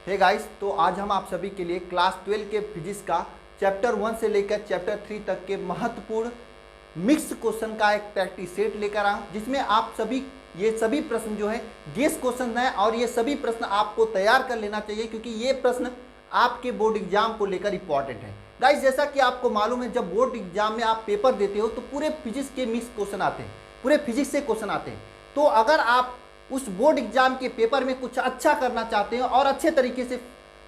Hey guys, तो आज हम आप सभी के लिए क्लास 12 के फिजिक्स का चैप्टर 1 से लेकर चैप्टर 3 तक के महत्वपूर्ण मिक्स क्वेश्चन का एक प्रैक्टिस सेट लेकर आया हूं, जिसमें आप सभी ये सभी प्रश्न जो है गेस क्वेश्चन है और ये सभी प्रश्न आपको तैयार कर लेना चाहिए, क्योंकि ये प्रश्न आपके बोर्ड एग्जाम को लेकर इंपॉर्टेंट है। गाइस, जैसा कि आपको मालूम है, जब बोर्ड एग्जाम में आप पेपर देते हो तो पूरे फिजिक्स के मिक्स क्वेश्चन आते हैं, पूरे फिजिक्स से क्वेश्चन आते हैं। तो अगर आप उस बोर्ड एग्जाम के पेपर में कुछ अच्छा करना चाहते हैं और अच्छे तरीके से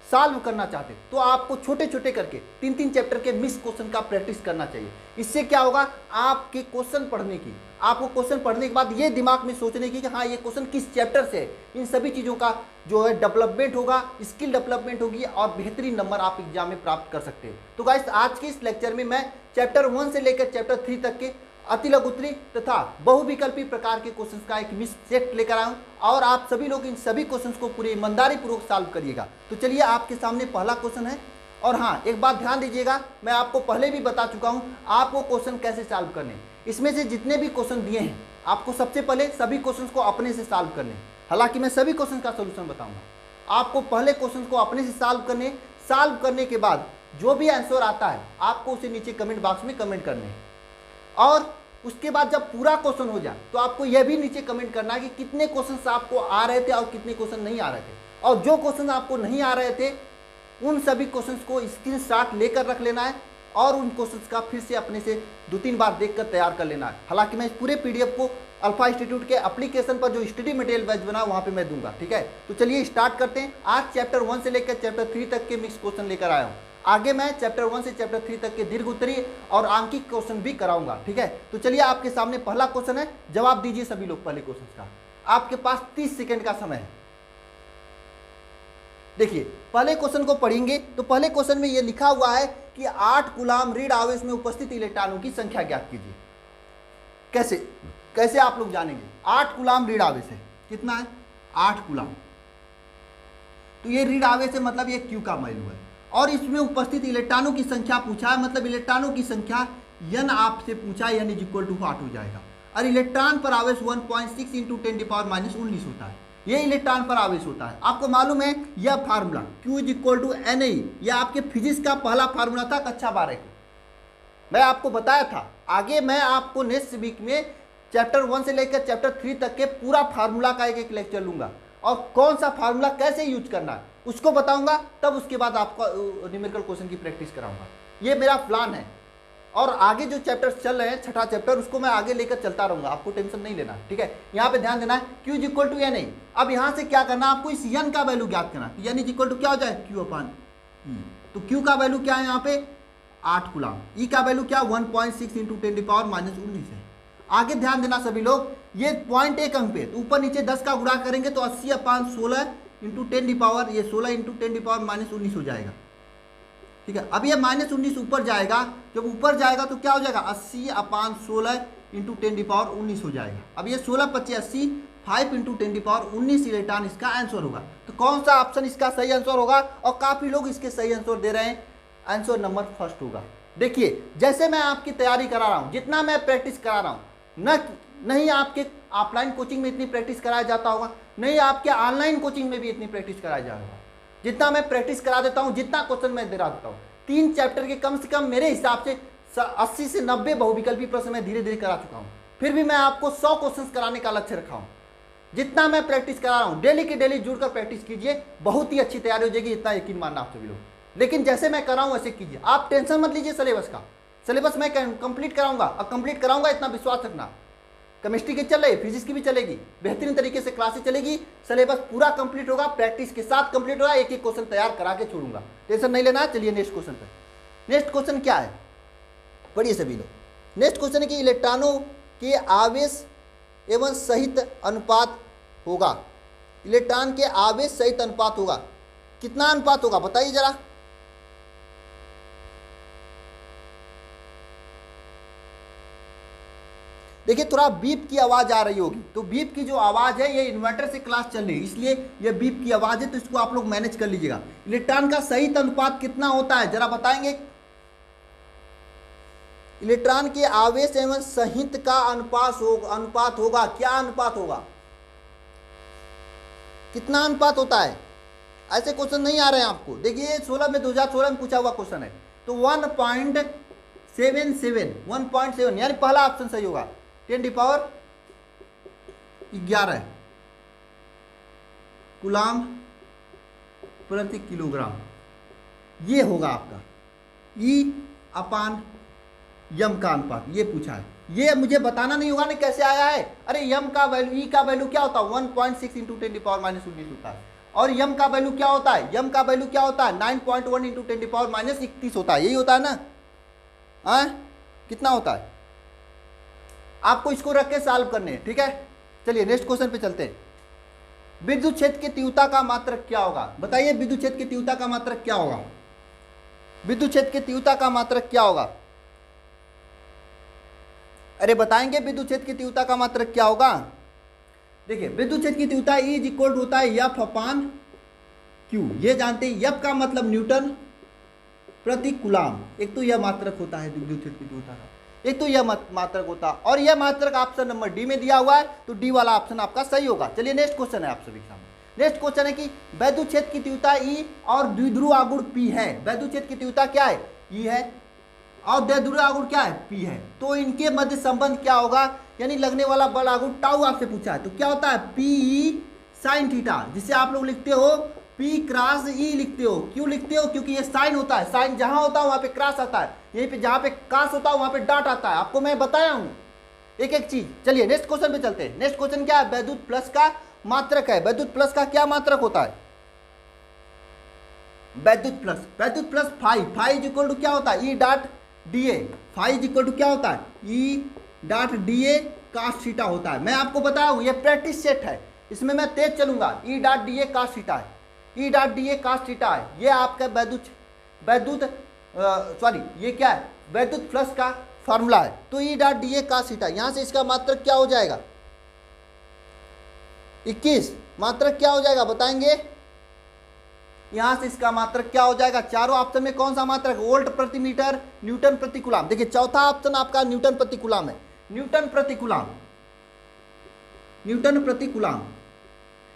सॉल्व करना चाहते हैं, तो आपको छोटे छोटे करके 3-3 चैप्टर के मिक्स क्वेश्चन का प्रैक्टिस करना चाहिए। इससे क्या होगा, आपके क्वेश्चन पढ़ने की, आपको क्वेश्चन पढ़ने के बाद ये दिमाग में सोचने की कि हाँ ये क्वेश्चन किस चैप्टर से है, इन सभी चीज़ों का जो है डेवलपमेंट होगा, स्किल डेवलपमेंट होगी और बेहतरीन नंबर आप एग्जाम में प्राप्त कर सकते हैं। तो गाइस, आज के इस लेक्चर में मैं चैप्टर 1 से लेकर चैप्टर 3 तक के अति लघुत्तरी तथा बहुविकल्पी प्रकार के क्वेश्चंस का एक मिक्स सेट लेकर आया हूं और आप सभी लोग इन सभी क्वेश्चंस को पूरी ईमानदारी पूर्वक सॉल्व करिएगा। तो चलिए, आपके सामने पहला क्वेश्चन है। और हाँ, एक बात ध्यान दीजिएगा, मैं आपको पहले भी बता चुका हूं आपको क्वेश्चन कैसे सॉल्व करने। इसमें से जितने भी क्वेश्चन दिए हैं, आपको सबसे पहले सभी क्वेश्चन को अपने से सॉल्व करने। हालांकि मैं सभी क्वेश्चन का सोल्यूशन बताऊंगा, आपको पहले क्वेश्चन को अपने से सॉल्व करने के बाद जो भी आंसर आता है आपको उसे नीचे कमेंट बॉक्स में कमेंट करने हैं। और उसके बाद जब पूरा क्वेश्चन हो जाए तो आपको यह भी नीचे कमेंट करना है कि कितने क्वेश्चंस आपको आ रहे थे और कितने क्वेश्चन नहीं आ रहे थे। और जो क्वेश्चन आपको नहीं आ रहे थे उन सभी क्वेश्चंस को स्क्रीनशॉट लेकर रख लेना है और उन क्वेश्चंस का फिर से अपने से 2-3 बार देखकर तैयार कर लेना है। हालांकि मैं इस पूरे पीडीएफ को अल्फा इंस्टीट्यूट के एप्लीकेशन पर जो स्टडी मटेरियल बैच बना वहाँ पे मैं दूंगा, ठीक है। तो चलिए स्टार्ट करते हैं। आज चैप्टर 1 से लेकर चैप्टर 3 तक के मिक्स क्वेश्चन लेकर आया हूँ। आगे मैं चैप्टर 1 से चैप्टर 3 तक के दीर्घ उत्तरी और आंकिक क्वेश्चन भी कराऊंगा, ठीक है। तो चलिए, आपके सामने पहला क्वेश्चन है, जवाब दीजिए सभी लोग पहले क्वेश्चन का। आपके पास 30 सेकंड का समय है। देखिए, पहले क्वेश्चन को पढ़ेंगे तो पहले क्वेश्चन में ये लिखा हुआ है कि 8 कूलाम ऋण आवेश में उपस्थित इलेक्ट्रॉनों की संख्या ज्ञात कीजिए। कैसे आप लोग जानेंगे? 8 कूलाम ऋण आवेश है, कितना है? 8 कूलाम। तो ये ऋण आवेश है, मतलब ये क्यू का वैल्यू है और इसमें उपस्थित इलेक्ट्रॉनों की संख्या पूछा है, मतलब इलेक्ट्रॉनों की संख्या n आपसे पूछा है, n = 8 हो जाएगा। और इलेक्ट्रॉन पर आवेश 1.6 × 10⁻⁻19 होता है। ये इलेक्ट्रॉन पर आवेश होता है। आपको मालूम है यह फार्मूला Q = NA, यह आपके फिजिक्स का पहला फार्मूला था कक्षा 12 का, मैं आपको बताया था। आगे मैं आपको नेक्स्ट वीक में चैप्टर 1 से लेकर चैप्टर 3 तक के पूरा फार्मूला का एक लेक्चर लूंगा और कौन सा फार्मूला कैसे यूज करना है उसको बताऊंगा। तब उसके बाद आपको न्यूमेरिकल क्वेश्चन की प्रैक्टिस कराऊंगा। ये मेरा प्लान है और आगे जो चैप्टर्स चल रहे हैं, छठा चैप्टर, उसको मैं आगे लेकर चलता रहूंगा, आपको टेंशन नहीं लेना, ठीक है। यहाँ पे ध्यान देना है Q = NA। अब यहाँ से क्या करना है, आपको इस n का वैल्यू ज्ञात करना है। n = क्या हो जाए, Q/E। तो Q का वैल्यू क्या है यहाँ पे, 8 कूलाम। E का वैल्यू क्या, 1.6 × 10⁻⁻19 है। आगे ध्यान देना सभी लोग, ये 0.1 अंक पे, तो ऊपर नीचे 10 का गुणा करेंगे तो 80/16 × 10⁻, ये 16 × 10⁻⁻19 हो जाएगा, ठीक है। अब ये -19 ऊपर जाएगा, जब ऊपर जाएगा तो क्या हो जाएगा, 80/16 × 10⁻19 हो जाएगा। अब ये 16×5 80, 5 × 10⁻19 इलेक्ट्रॉन इसका आंसर होगा। तो कौन सा ऑप्शन इसका सही आंसर होगा? और काफ़ी लोग इसके सही आंसर दे रहे हैं। आंसर नंबर फर्स्ट होगा। देखिए, जैसे मैं आपकी तैयारी करा रहा हूँ, जितना मैं प्रैक्टिस करा रहा हूँ, नहीं आपके ऑफलाइन कोचिंग में इतनी प्रैक्टिस कराया जाता होगा, नहीं आपके ऑनलाइन कोचिंग में भी इतनी प्रैक्टिस कराया जाएगा। जितना मैं प्रैक्टिस करा देता हूँ, जितना क्वेश्चन मैं दे देता हूँ, 3 चैप्टर के कम से कम मेरे हिसाब से 80 से 90 बहुविकल्पी प्रश्न मैं धीरे धीरे करा चुका हूँ। फिर भी मैं आपको 100 क्वेश्चन कराने का लक्ष्य रखा हूँ। जितना मैं प्रैक्टिस करा रहा हूँ, डेली के डेली जुड़कर प्रैक्टिस कीजिए, बहुत ही अच्छी तैयारी हो जाएगी, इतना यकीन मानना आप सभी लोग। लेकिन जैसे मैं कर रहा हूँ वैसे कीजिए, आप टेंशन मत लीजिए सिलेबस का। सिलेबस मैं कंप्लीट कराऊंगा और कंप्लीट कराऊंगा, इतना विश्वास रखना। केमिस्ट्री की चल रही, फिजिक्स की भी चलेगी, बेहतरीन तरीके से क्लासेस चलेगी, सिलेबस पूरा कंप्लीट होगा, प्रैक्टिस के साथ कंप्लीट होगा, एक एक क्वेश्चन तैयार करा के छोड़ूंगा, टेंशन नहीं लेना। चलिए नेक्स्ट क्वेश्चन पे। नेक्स्ट क्वेश्चन क्या है, पढ़िए सभी लोग। नेक्स्ट क्वेश्चन है कि इलेक्ट्रॉनों के आवेश एवं सहित अनुपात होगा। इलेक्ट्रॉन के आवेश सहित अनुपात होगा, कितना अनुपात होगा बताइए जरा। देखिए, थोड़ा बीप की आवाज आ रही होगी, तो बीप की जो आवाज है, ये इन्वर्टर से क्लास चल रही है, इसलिए ये बीप की आवाज है, तो इसको आप लोग मैनेज कर लीजिएगा। इलेक्ट्रॉन का सहित अनुपात कितना होता है जरा बताएंगे। इलेक्ट्रॉन के आवेश एवं सहित का अनुपात होगा, क्या अनुपात होगा, कितना अनुपात होता है? ऐसे क्वेश्चन नहीं आ रहे हैं आपको। देखिए 16 में 2016 में पूछा हुआ क्वेश्चन है। तो 1.77 यानी पहला ऑप्शन सही होगा। 10⁻11 कूलाम प्रति किलोग्राम, ये होगा आपका ई अपान यम का अनुपात, ये पूछा है। ये मुझे बताना नहीं होगा ना कैसे आया है। अरे यम का वैल्यू, ई का वैल्यू क्या होता है 1.6 इंटू 10⁻−19 होता है। और यम का वैल्यू क्या होता है, यम का वैल्यू क्या होता है 9.1 इंटू 10⁻31 होता है, यही होता है ना। कितना होता है, आपको इसको रख के सॉल्व करने हैं, ठीक है। चलिए नेक्स्ट क्वेश्चन पे चलते हैं। विद्युत क्षेत्र की तीव्रता का मात्रक क्या होगा, बताइए विद्युत क्षेत्र की तीव्रता का मात्रक क्या होगा। विद्युत क्षेत्र की तीव्रता का मात्रक क्या होगा, अरे बताएंगे विद्युत क्षेत्र की तीव्रता का मात्रक क्या होगा। देखिए विद्युत क्षेत्र की तीव्रता E इज इक्वल टू होता है एफ अपान क्यू, ये जानते हैं। एफ का मतलब न्यूटन प्रति कूलाम, एक तो यह मात्रक होता है विद्युत क्षेत्र की तीव्रता का, एक तो यह मात्रक होता है, और यह मात्रक ऑप्शन नंबर डी में दिया हुआ है, तो डी वाला ऑप्शन आपका सही होगा। चलिए नेक्स्ट क्वेश्चन है आप सभी के सामने। नेक्स्ट क्वेश्चन है कि वैद्युत क्षेत्र की तीव्रता E और द्विध्रुव आघूर्ण P है। वैद्युत क्षेत्र की तीव्रता क्या है, E है, और द्विध्रुव आघूर्ण क्या है, P है। तो इनके मध्य संबंध क्या होगा, यानी लगने वाला बल आघूर्ण टाउ आपसे पूछा है, तो क्या होता है PE साइन थीटा, जिसे आप लोग लिखते हो P क्रॉस E लिखते हो। क्यों लिखते हो, क्योंकि ये साइन होता है, साइन जहां होता है वहां पे क्रॉस आता है, यहीं पे जहां पे क्रॉस होता है वहां पे डॉट आता है। आपको मैं बताया हूं एक एक चीज। चलिए नेक्स्ट क्वेश्चन पे चलते हैं। नेक्स्ट क्वेश्चन क्या है, वैद्युत प्लस का मात्रक है। वैद्युत प्लस का क्या मात्रक होता है, वैद्युत plus phi is equal to क्या होता है, E dot D A. Phi is equal to क्या होता है, E dot D A cos theta होता है। मैं आपको बताया हूं ये प्रैक्टिस सेट है, इसमें मैं तेज चलूंगा। E dot D A cos theta है, E dot D A cos theta है, ये आपका ये क्या है, वैद्युत प्लस का फॉर्मूला है। तो E dot D A cos theta, यहां से इसका मात्रक क्या हो जाएगा 21, मात्रक क्या हो जाएगा बताएंगे। यहां से इसका मात्रक क्या हो जाएगा, चारों ऑप्शन में कौन सा मात्रक, वोल्ट प्रति मीटर, न्यूटन प्रति कूलाम। देखिए चौथा ऑप्शन आपका न्यूटन प्रति कूलाम है, न्यूटन प्रति कूलाम।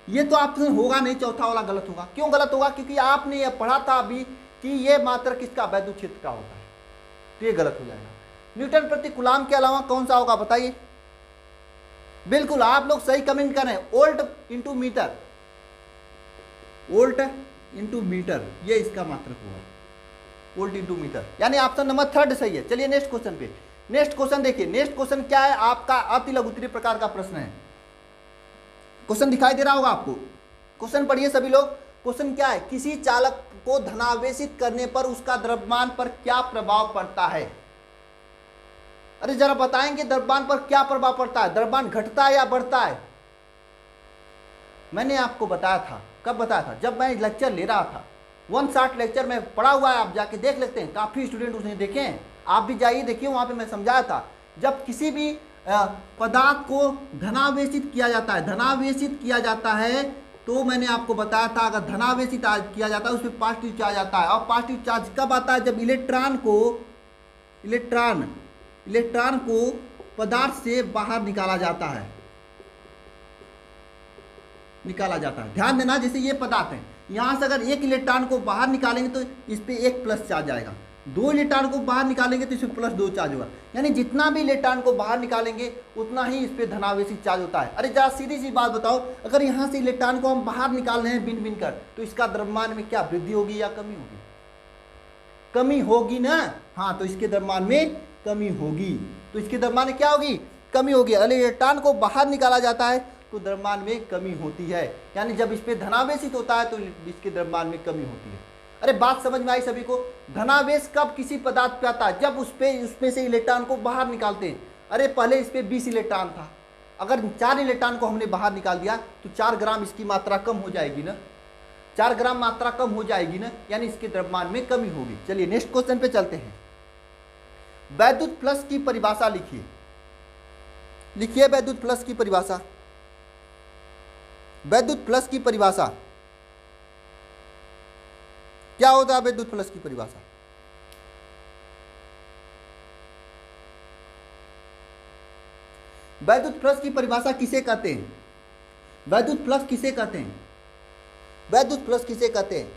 ये तो ऑप्शन होगा नहीं, चौथा वाला गलत होगा। क्यों गलत होगा, क्योंकि आपने ये पढ़ा था अभी कि ये मात्रक किसका, वैद्युत क्षेत्र का होता है, तो ये गलत हो जाएगा। न्यूटन प्रति कूलाम के अलावा कौन सा होगा बताइए। बिल्कुल आप लोग सही कमेंट कर रहे हैं, volt into metre, volt into metre, ये इसका मात्रक होगा, वोल्ट इंटू मीटर, यानी ऑप्शन नंबर 3 सही है। चलिए नेक्स्ट क्वेश्चन पे। नेक्स्ट क्वेश्चन देखिए, नेक्स्ट क्वेश्चन क्या है आपका, अति लघुत्तरीय प्रकार का प्रश्न है। क्वेश्चन दिखाई दे रहा होगा आपको, क्वेश्चन पढ़िए सभी लोग। क्वेश्चन क्या है, किसी चालक को धनावेशित करने पर उसका द्रव्यमान पर क्या प्रभाव पड़ता है। अरे जरा बताएंगे द्रव्यमान पर क्या प्रभाव पड़ता है, द्रव्यमान घटता है या बढ़ता है। मैंने आपको बताया था, कब बताया था, जब मैं लेक्चर ले रहा था। 1 शॉर्ट लेक्चर में पढ़ा हुआ है, आप जाके देख लेते हैं, काफ़ी स्टूडेंट उसने देखे हैं, आप भी जाइए देखिए, वहाँ पे मैं समझाया था। जब किसी भी पदार्थ को धनावेशित किया जाता है, धनावेशित किया जाता है, तो मैंने आपको बताया था अगर धनावेशित किया जाता है उस पर पॉजिटिव चार्ज आता है। और पॉजिटिव चार्ज कब आता है, जब इलेक्ट्रॉन को पदार्थ से बाहर निकाला जाता है। ध्यान देना, जैसे ये पदार्थ है, यहां से अगर एक इलेक्ट्रॉन को बाहर निकालेंगे तो इस पे एक प्लस चार्ज आएगा, 2 इलेक्ट्रॉन को बाहर निकालेंगे तो इस पे +2 चार्ज होगा। यानी जितना भी इलेक्ट्रॉन को बाहर निकालेंगे उतना ही इस पे धनावेशित चार्ज होता है। अरे जरा सीधी सी बात बताओ, अगर यहाँ से इलेक्ट्रॉन को हम बाहर निकाल रहे हैं बिन बिन कर, तो इसका द्रव्यमान में क्या वृद्धि होगी या कमी होगी, कमी होगी ना। हाँ, तो इसके द्रव्यमान में कमी होगी, तो इसके द्रव्यमान में क्या होगी, कमी होगी। अगर इलेक्ट्रॉन को बाहर निकाला जाता है तो द्रव्यमान में कमी होती है, यानी जब इस पे धनावेशित होता है तो इसके द्रव्यमान में कमी होती है। अरे बात समझ में आई सभी को। धनावेश कब किसी पदार्थ पे आता है, जब उसपे से इलेक्ट्रॉन को बाहर निकालते हैं। अरे पहले इस पे 20 इलेक्ट्रॉन था, अगर 4 इलेक्ट्रॉन को हमने बाहर निकाल दिया तो 4 ग्राम इसकी मात्रा कम हो जाएगी ना, 4 ग्राम मात्रा कम हो जाएगी ना, यानी इसके द्रव्यमान में कमी होगी। चलिए नेक्स्ट क्वेश्चन पे चलते हैं। वैद्युत प्लस की परिभाषा लिखिए, वैद्युत प्लस की परिभाषा। वैद्युत प्लस की परिभाषा क्या होता है, वैद्युत प्लस की परिभाषा। वैद्युत प्लस की परिभाषा किसे कहते हैं, वैद्युत प्लस किसे कहते हैं। वैद्युत फ्लक्स किसे कहते हैं?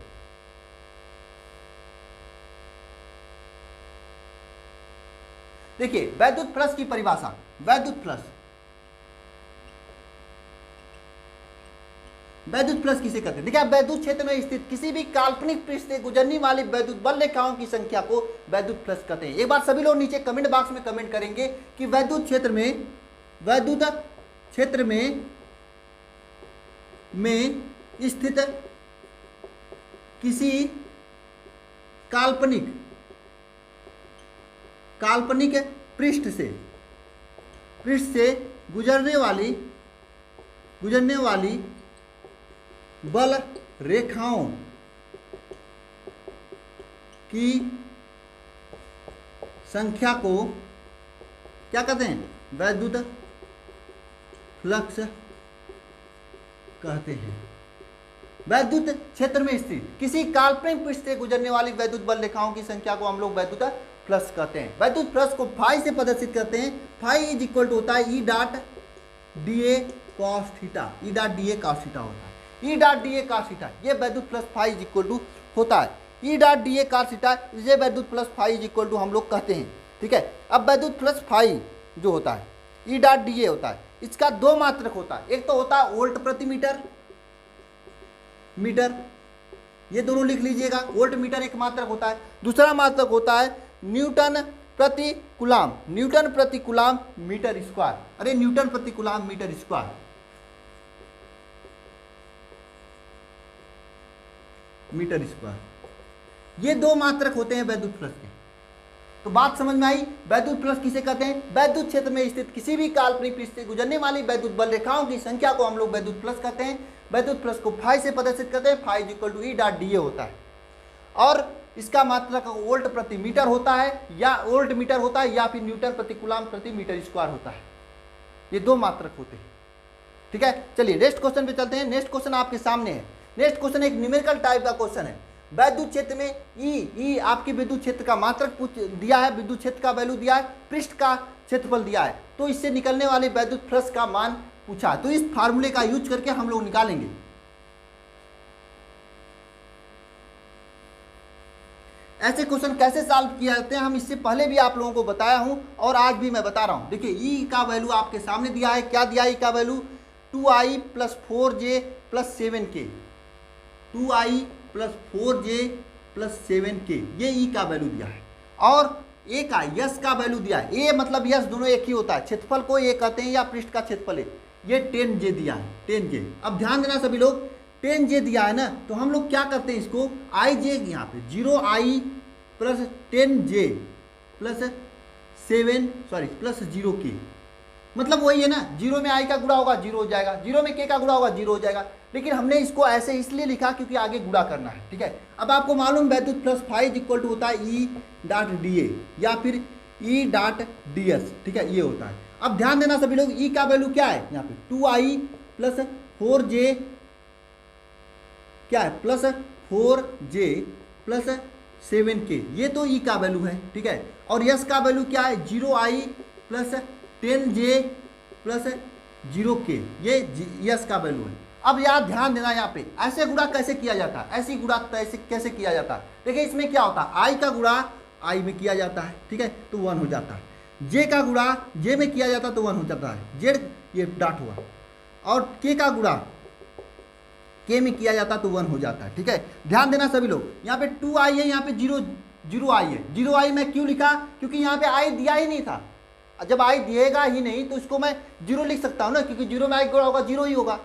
देखिए वैद्युत फ्लक्स की परिभाषा, वैद्युत फ्लक्स किसे कहते हैं? देखिए वैद्युत क्षेत्र में स्थित किसी भी काल्पनिक पृष्ठ से गुजरने वाली वैद्युत बल रेखाओं की संख्या को वैद्युत फ्लक्स कहते हैं। एक बार सभी लोग नीचे कमेंट बॉक्स में कमेंट करेंगे कि वैद्युत क्षेत्र में स्थित किसी काल्पनिक पृष्ठ से गुजरने वाली बल रेखाओं की संख्या को क्या कहते हैं? वैद्युत फ्लक्स कहते हैं। वैद्युत क्षेत्र में स्थित किसी काल्पनिक पृष्ठ से गुजरने वाली वैद्युत बल रेखाओं की संख्या को हम लोग वैद्युत फ्लक्स कहते हैं। वैद्युत फ्लक्स को फाई से प्रदर्शित करते हैं। फाई इज इक्वल टू होता है E dot D A cos theta, E dot D A cos theta होता है। E dot D A cos theta ये वैद्युत flux phi is equal to होता है। E dot D A cos theta ये वैद्युत flux phi is equal to हम लोग कहते हैं। ठीक है, अब वैद्युत फ्लक्स फाई जो होता है ई डॉट डी ए होता है, इसका दो मात्रक होता है। एक तो होता है वोल्ट प्रति मीटर, ये दोनों लिख लीजिएगा, वोल्ट मीटर एक मात्रक होता है। दूसरा मात्रक होता है न्यूटन प्रति कूलाम मीटर स्क्वायर। अरे न्यूटन प्रति कूलाम मीटर स्क्वायर, ये दो मात्रक होते हैं वैद्युत फ्लक्स के। तो बात समझ में आई? वैद्युत फ्लक्स किसे कहते हैं? वैद्युत क्षेत्र में स्थित किसी भी काल्पनिक पृष्ठ से गुजरने वाली वैद्युत बल रेखाओं की संख्या को हम लोग वैद्युत फ्लक्स कहते हैं। वैद्युत फ्लक्स को फाई से प्रदर्शित करते हैं। Phi is equal to E dot D A होता है और इसका मात्रक वोल्ट प्रति मीटर होता है या वोल्ट मीटर होता है या फिर न्यूटन प्रति कूलाम प्रति मीटर स्क्वायर होता है। ये दो मात्रक होते हैं। ठीक है, चलिए नेक्स्ट क्वेश्चन पे चलते हैं। नेक्स्ट क्वेश्चन आपके सामने है। नेक्स्ट क्वेश्चन एक न्यूमेरिकल टाइप का क्वेश्चन है। वैद्युत क्षेत्र में ई आपके विद्युत क्षेत्र का मात्रक दिया है, विद्युत क्षेत्र का वैल्यू दिया है, पृष्ठ का क्षेत्रफल दिया है, तो इससे निकलने वाले वैद्युत फ्लक्स का मान पूछा है। तो इस फार्मूले का यूज करके हम लोग निकालेंगे। ऐसे क्वेश्चन कैसे सॉल्व किए जाते हैं हम इससे पहले भी आप लोगों को बताया हूं और आज भी मैं बता रहा हूं। देखिए ई का वैल्यू आपके सामने दिया है। क्या दिया है? ई का value 2i + 4j + 7k, 2i + 4j + 7k, ये ई का वैल्यू दिया है। और ए का यस का वैल्यू दिया है। ए मतलब यस दोनों एक ही होता है। क्षेत्रफल को ए कहते हैं या पृष्ठ का क्षेत्रफल है। ये 10j दिया है, 10j। अब ध्यान देना सभी लोग, 10j दिया है ना, तो हम लोग क्या करते हैं इसको ij यहाँ पे 0i + 10j + 0k, मतलब वही है ना, 0 में i का गुणा होगा 0 हो जाएगा, 0 में k का गुणा होगा 0 हो जाएगा। लेकिन हमने इसको ऐसे इसलिए लिखा क्योंकि आगे गुणा करना है। ठीक है, अब आपको मालूम वैद्युत flux phi is equal to होता है ई डॉट डी ए या फिर ई डॉट डी एस। ठीक है, ये होता है। अब ध्यान देना सभी लोग, ई का वैल्यू क्या है यहाँ पे 2i + 4j क्या है +4j + 7k, ये तो ई का वैल्यू है। ठीक है, और यस का वैल्यू क्या है 0i + 10j + 0k, ये यस का वैल्यू है। अब यार ध्यान देना, यहाँ पे ऐसे गुणा कैसे किया जाता है, ऐसी गुणा कैसे किया जाता है। देखिए इसमें क्या होता है, आई का गुणा आई में किया जाता है। ठीक है, तो 1 हो जाता है। जे का गुणा जे में किया जाता है तो 1 हो जाता है, जेड ये डॉट हुआ। और के का गुणा के में किया जाता तो 1 हो जाता है। ठीक है, ध्यान देना सभी लोग, यहाँ पे 2i है, यहाँ पे 0i है। 0i मैं क्यों लिखा? क्योंकि यहाँ पे i दिया ही नहीं था। जब i दिएगा ही नहीं तो इसको मैं 0 लिख सकता हूँ ना, क्योंकि 0 में i गुणा होगा 0 ही होगा,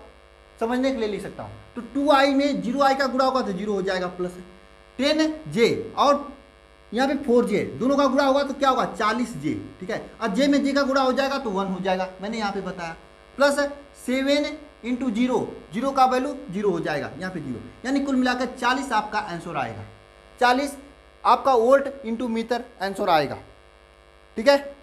समझने के लिए लिख सकता हूँ। तो 2i में 0i का गुणा होगा तो 0 हो जाएगा, प्लस 10j और यहाँ पे 4j, दोनों का गुणा होगा तो क्या होगा 40j। ठीक है, और j में j का गुणा हो जाएगा तो 1 हो जाएगा, मैंने यहाँ पे बताया। प्लस 7 × 0, 0 का वैल्यू 0 हो जाएगा, यहाँ पे 0, यानी कुल मिलाकर 40 आपका आंसर आएगा। 40 आपका वोल्ट × मीटर आंसर आएगा। ठीक है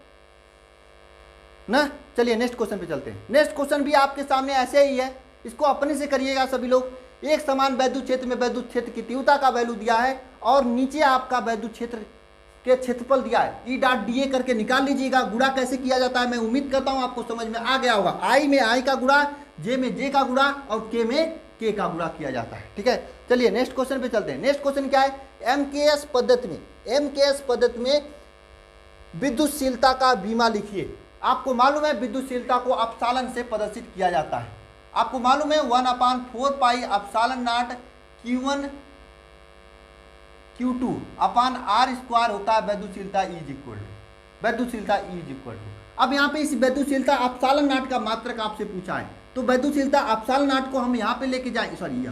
ना, चलिए नेक्स्ट क्वेश्चन पे चलते हैं। नेक्स्ट क्वेश्चन भी आपके सामने ऐसे ही है, इसको अपने से करिएगा सभी लोग। एक समान वैद्युत क्षेत्र में वैद्युत क्षेत्र की तीव्रता का वैल्यू दिया है और नीचे आपका वैद्युत क्षेत्र के क्षेत्रफल दिया है। ई डॉट डी ए करके निकाल लीजिएगा। गुणा कैसे किया जाता है मैं उम्मीद करता हूं आपको समझ में आ गया होगा। आई में आई का गुणा, जे में जे का गुणा और के में के का गुणा किया जाता है। ठीक है, चलिए नेक्स्ट क्वेश्चन पे चलते हैं। नेक्स्ट क्वेश्चन क्या है, एमकेएस पद्धति में विद्युतशीलता का बीमा लिखिए। आपको मालूम है विद्युतशीलता को अपसालन से प्रदर्शित किया जाता है। आपको मालूम है 1/4 pi epsilon naught Q1 Q2 upon R square होता है विद्युतशीलता E इज इक्वल टू। अब यहाँ पे इस विद्युतशीलता अपसालन नॉट का मात्रक आपसे पूछा है, तो विद्युतशीलता अपसालन नॉट को हम यहाँ पे लेके जाएंगे, सॉरी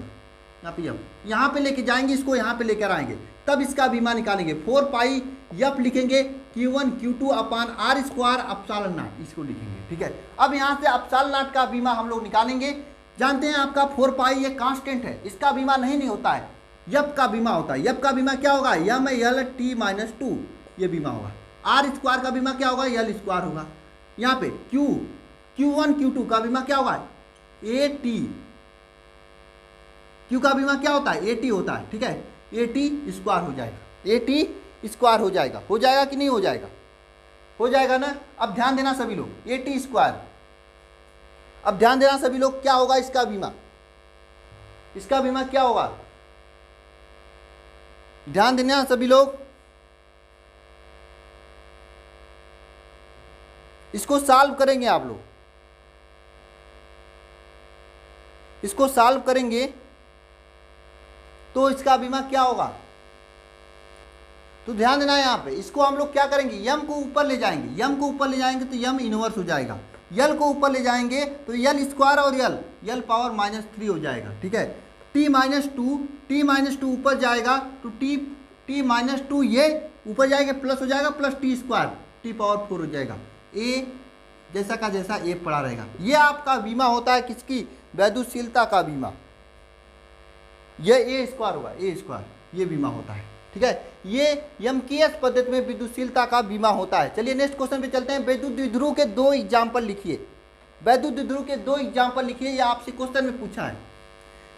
यहाँ पे लेके जाएंगे, इसको यहाँ पे लेकर आएंगे, तब इसका बीमा निकालेंगे। 4 पाई यप लिखेंगे Q1 Q2 upon R square epsilon naught, इसको लिखेंगे। ठीक है, अब यहाँ से अपसालन नॉट का बीमा हम लोग निकालेंगे। जानते हैं आपका 4 पाई ये कांस्टेंट है, इसका बीमा नहीं होता है, यप का बीमा होता है। यप का बीमा क्या होगा, यम एल टी माइनस 2 ये बीमा होगा। आर स्क्वायर का बीमा क्या होगा, एल स्क्वायर होगा। यहाँ पे Q1 Q2 का बीमा क्या होगा, ए टी, क्यू का बीमा क्या होता है, ए टी होता है। ठीक है, ए टी स्क्वायर हो जाएगा, ए टी स्क्वायर हो जाएगा कि नहीं हो जाएगा, हो जाएगा ना। अब ध्यान देना सभी लोग, ए टी स्क्वायर, अब ध्यान देना सभी लोग, क्या होगा इसका बीमा, इसका बीमा क्या होगा, ध्यान देना सभी लोग। इसको सॉल्व करेंगे आप लोग, इसको सॉल्व करेंगे तो इसका बीमा क्या होगा, तो ध्यान देना यहाँ पे। इसको हम लोग क्या करेंगे, यम को ऊपर ले जाएंगे, यम को ऊपर ले जाएंगे तो यम इनवर्स हो जाएगा, यल को ऊपर ले जाएंगे तो यल स्क्वायर और यल पावर -3 हो जाएगा। ठीक है, t माइनस टू ऊपर जाएगा तो t माइनस 2 ये ऊपर जाएगा प्लस हो जाएगा, plus T square t power 4 हो जाएगा। ए जैसा का जैसा ए पड़ा रहेगा। ये आपका बीमा होता है किसकी, वैद्युतशीलता का बीमा, ये ए स्क्वायर होगा, ए स्क्वायर ये बीमा होता है। ठीक है, ये एमकेएस पद्धति में विद्युतशीलता का बीमा होता है। चलिए नेक्स्ट क्वेश्चन पे चलते हैं। विद्युत द्विध्रुव के 2 एग्जाम्पल लिखिए, वैद्युत द्विध्रुव के 2 एग्जाम्पल लिखिए, ये आपसे क्वेश्चन में पूछा है।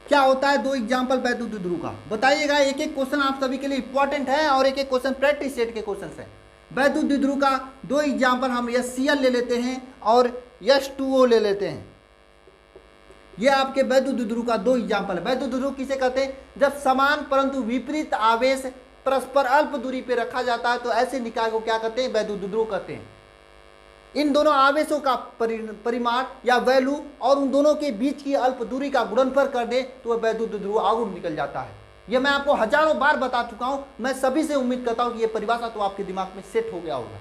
क्या होता है 2 एग्जाम्पल वैद्युत द्विध्रुव का, बताइएगा। एक एक क्वेश्चन आप सभी के लिए इंपॉर्टेंट है और एक एक क्वेश्चन प्रैक्टिस सेट के क्वेश्चन है। वैद्युत द्विध्रुव का 2 एग्जाम्पल हम HCl ले लेते हैं और H2O ले लेते हैं। ये आपके वैद्युत द्विध्रुव का 2 एग्जाम्पल है। वैद्युत द्विध्रुव किसे कहते हैं, जब समान परंतु विपरीत आवेश परस्पर अल्प दूरी पे रखा जाता है तो ऐसे निकाय को क्या कहते हैं, वैद्युत द्विध्रुव कहते हैं। इन दोनों आवेशों का परिमाण या वैल्यू और उन दोनों के बीच की अल्प दूरी का गुणनफल कर दे तो वह वैद्युत द्विध्रुव आउट निकल जाता है। यह मैं आपको हजारों बार बता चुका हूं। मैं सभी से उम्मीद करता हूं कि यह परिभाषा तो आपके दिमाग में सेट हो गया होगा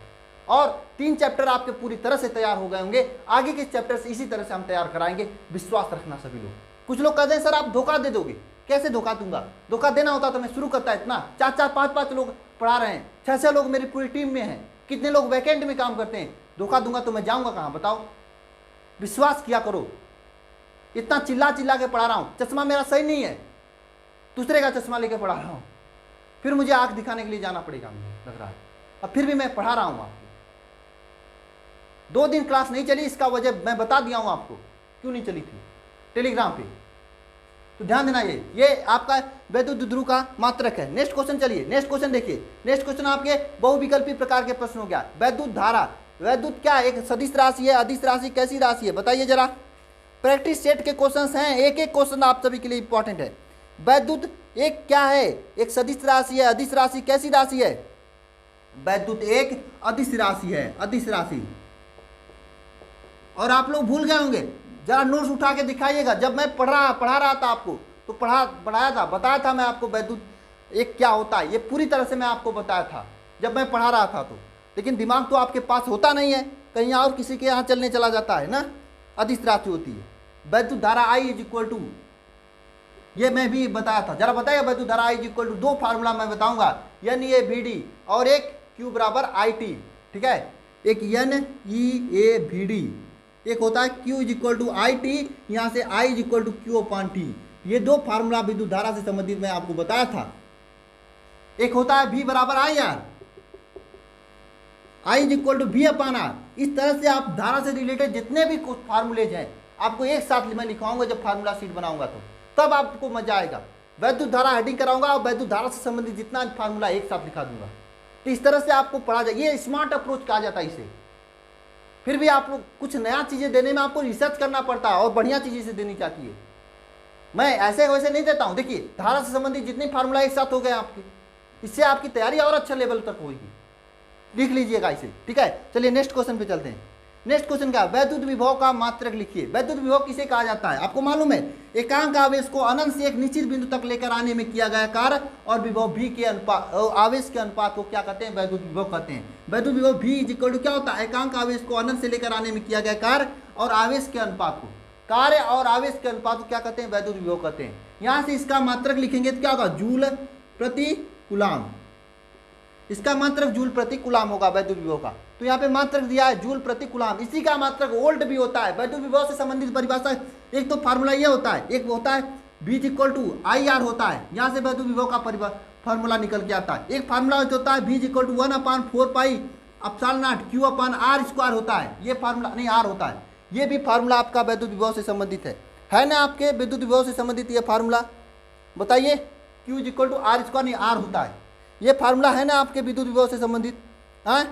और 3 चैप्टर आपके पूरी तरह से तैयार हो गए होंगे। आगे के चैप्टर्स इसी तरह से हम तैयार कराएंगे, विश्वास रखना सभी लोग। कुछ लोग कहते हैं सर आप धोखा दे दोगे, कैसे धोखा दूंगा, धोखा देना होता तो मैं शुरू करता। इतना 4-4 5-5 लोग पढ़ा रहे हैं, 6-6 लोग मेरी पूरी टीम में हैं, कितने लोग वैकेंट में काम करते हैं। धोखा दूंगा तो मैं जाऊंगा कहां, बताओ। विश्वास किया करो। इतना चिल्ला चिल्ला के पढ़ा रहा हूं, चश्मा मेरा सही नहीं है, दूसरे का चश्मा लेके पढ़ा रहा हूं, फिर मुझे आंख दिखाने के लिए जाना पड़ेगा, मुझे लग रहा है। अब फिर भी मैं पढ़ा रहा हूं आपको। 2 दिन क्लास नहीं चली, इसका वजह मैं बता दिया हूं आपको क्यों नहीं चली थी, टेलीग्राम पे। तो ध्यान देना, ये आपका वैद्युत द्विध्रुव का मात्रक है। नेक्स्ट क्वेश्चन चलिए, नेक्स्ट क्वेश्चन देखिए। नेक्स्ट क्वेश्चन आपके बहुविकल्पी प्रकार के प्रश्न हो गया। वैद्युत धारा, वैद्युत क्या है, एक सदिश राशि है, अदिश राशि, कैसी राशि है, बताइए जरा। प्रैक्टिस सेट के क्वेश्चंस हैं, एक एक क्वेश्चन आप सभी के लिए इंपॉर्टेंट है। वैद्युत एक क्या है, एक सदिश राशि है, अदिश राशि, कैसी राशि है, वैद्युत एक अदिश राशि है, अदिश राशि। और आप लोग भूल गए होंगे, जरा नोट्स उठा के दिखाइएगा। जब मैं पढ़ा रहा था आपको तो बताया था मैं आपको वैद्युत एक क्या होता है, ये पूरी तरह से मैं आपको बताया था जब मैं पढ़ा रहा था। तो लेकिन दिमाग तो आपके पास होता नहीं है, कहीं और किसी के यहाँ चलने चला जाता है ना। अदिश राशि होती है वैद्युत धारा I = ये मैं भी बताया था, जरा बताइए। वैद्युत धारा I = 2 फार्मूला मैं बताऊंगा, NEAVD और एक Q = IT। ठीक है, एक NEAVD, एक होता है Q = IT, यहाँ से I = Q/T। ये 2 फार्मूला विद्युत धारा से संबंधित मैं आपको बताया था। एक होता है V = IR, I = V/R। इस तरह से आप धारा से रिलेटेड जितने भी कुछ फार्मूलेज हैं आपको एक साथ मैं लिखवाऊंगा। जब फार्मूला शीट बनाऊंगा तो तब आपको मजा आएगा। वैद्युत धारा हेडिंग कराऊंगा और वैद्युत धारा से संबंधित जितना फार्मूला एक साथ लिखा दूंगा। तो इस तरह से आपको पढ़ा जाए, ये स्मार्ट अप्रोच कहा जाता है इसे। फिर भी आप लोग कुछ नया चीज़ें देने में आपको रिसर्च करना पड़ता है और बढ़िया चीज़ें से देनी चाहती है। मैं ऐसे वैसे नहीं देता हूं। देखिए धारा से संबंधित जितने फार्मूला एक साथ हो गए आपके, इससे आपकी तैयारी और अच्छा लेवल तक होगी। लिख लीजिएगा इसे, ठीक है। चलिए नेक्स्ट क्वेश्चन पे चलते हैं। नेक्स्ट क्वेश्चन क्या, वैद्युत विभव का मात्रक लिखिए। वैद्युत विभव किसे कहा जाता है, आपको मालूम है, एकांक आवेश को अनंत से एक निश्चित बिंदु तक लेकर आने में किया गया कार्य और विभव v के अनुपात, आवेश के अनुपात को क्या कहते हैं, वैद्युत विभव कहते हैं। वैद्युत विभव v इज इक्वल टू क्या होता है, एकांक आवेश को अनंत से लेकर आने में किया गया कार्य और आवेश के अनुपात को, कार्य और आवेश के अनुपात को क्या कहते हैं, वैद्युत विभव कहते हैं। यहां से इसका मात्रक लिखेंगे तो क्या होगा, जूल प्रति कूलाम। इसका मात्रक जूल प्रति कूलाम होगा वैद्युत विभव का। तो यहाँ पे मात्रक दिया है जूल प्रति कूलाम। इसी का मात्रक वोल्ट भी होता है। वैद्युत विभव से संबंधित परिभाषा एक तो फार्मूला ये होता है, एक होता है V इक्वल टू IR होता है, यहाँ से वैद्युत विभव का फार्मूला निकल के आता है। एक फार्मूला होता है V equal to 1/4 pi epsilon naught Q upon R square होता है, ये फार्मूला नहीं R होता है। ये भी फार्मूला आपका वैद्युत विभव से संबंधित है ना, आपके विद्युत विभव से संबंधित ये फार्मूला बताइए। Q equal to R square नहीं R होता है, ये फार्मूला है ना आपके विद्युत विभव से संबंधित। हाँ,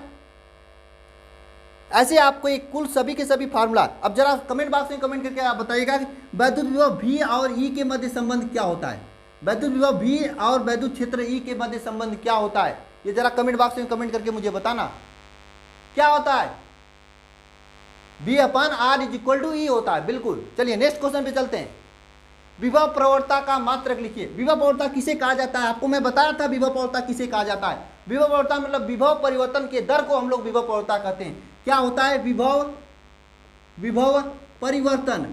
ऐसे आपको एक कुल सभी के सभी फार्मूला। अब जरा कमेंट बॉक्स में कमेंट करके आप बताइएगा कि वैद्युत विभव V और E के मध्य संबंध क्या होता है। वैद्युत विभव V और वैद्युत क्षेत्र E के मध्य संबंध क्या होता है, ये जरा कमेंट बॉक्स में कमेंट करके मुझे बताना क्या होता है। V/R is equal to E होता है, बिल्कुल। चलिए नेक्स्ट क्वेश्चन पे चलते हैं। विभव प्रवणता का मात्रक लिखिए। विभव प्रवणता किसे कहा जाता है, आपको मैं बताया था विभव प्रवणता किसे कहा जाता है। विभव प्रवणता मतलब विभव परिवर्तन के दर को हम लोग विभव प्रवणता कहते हैं। क्या होता है, विभव परिवर्तन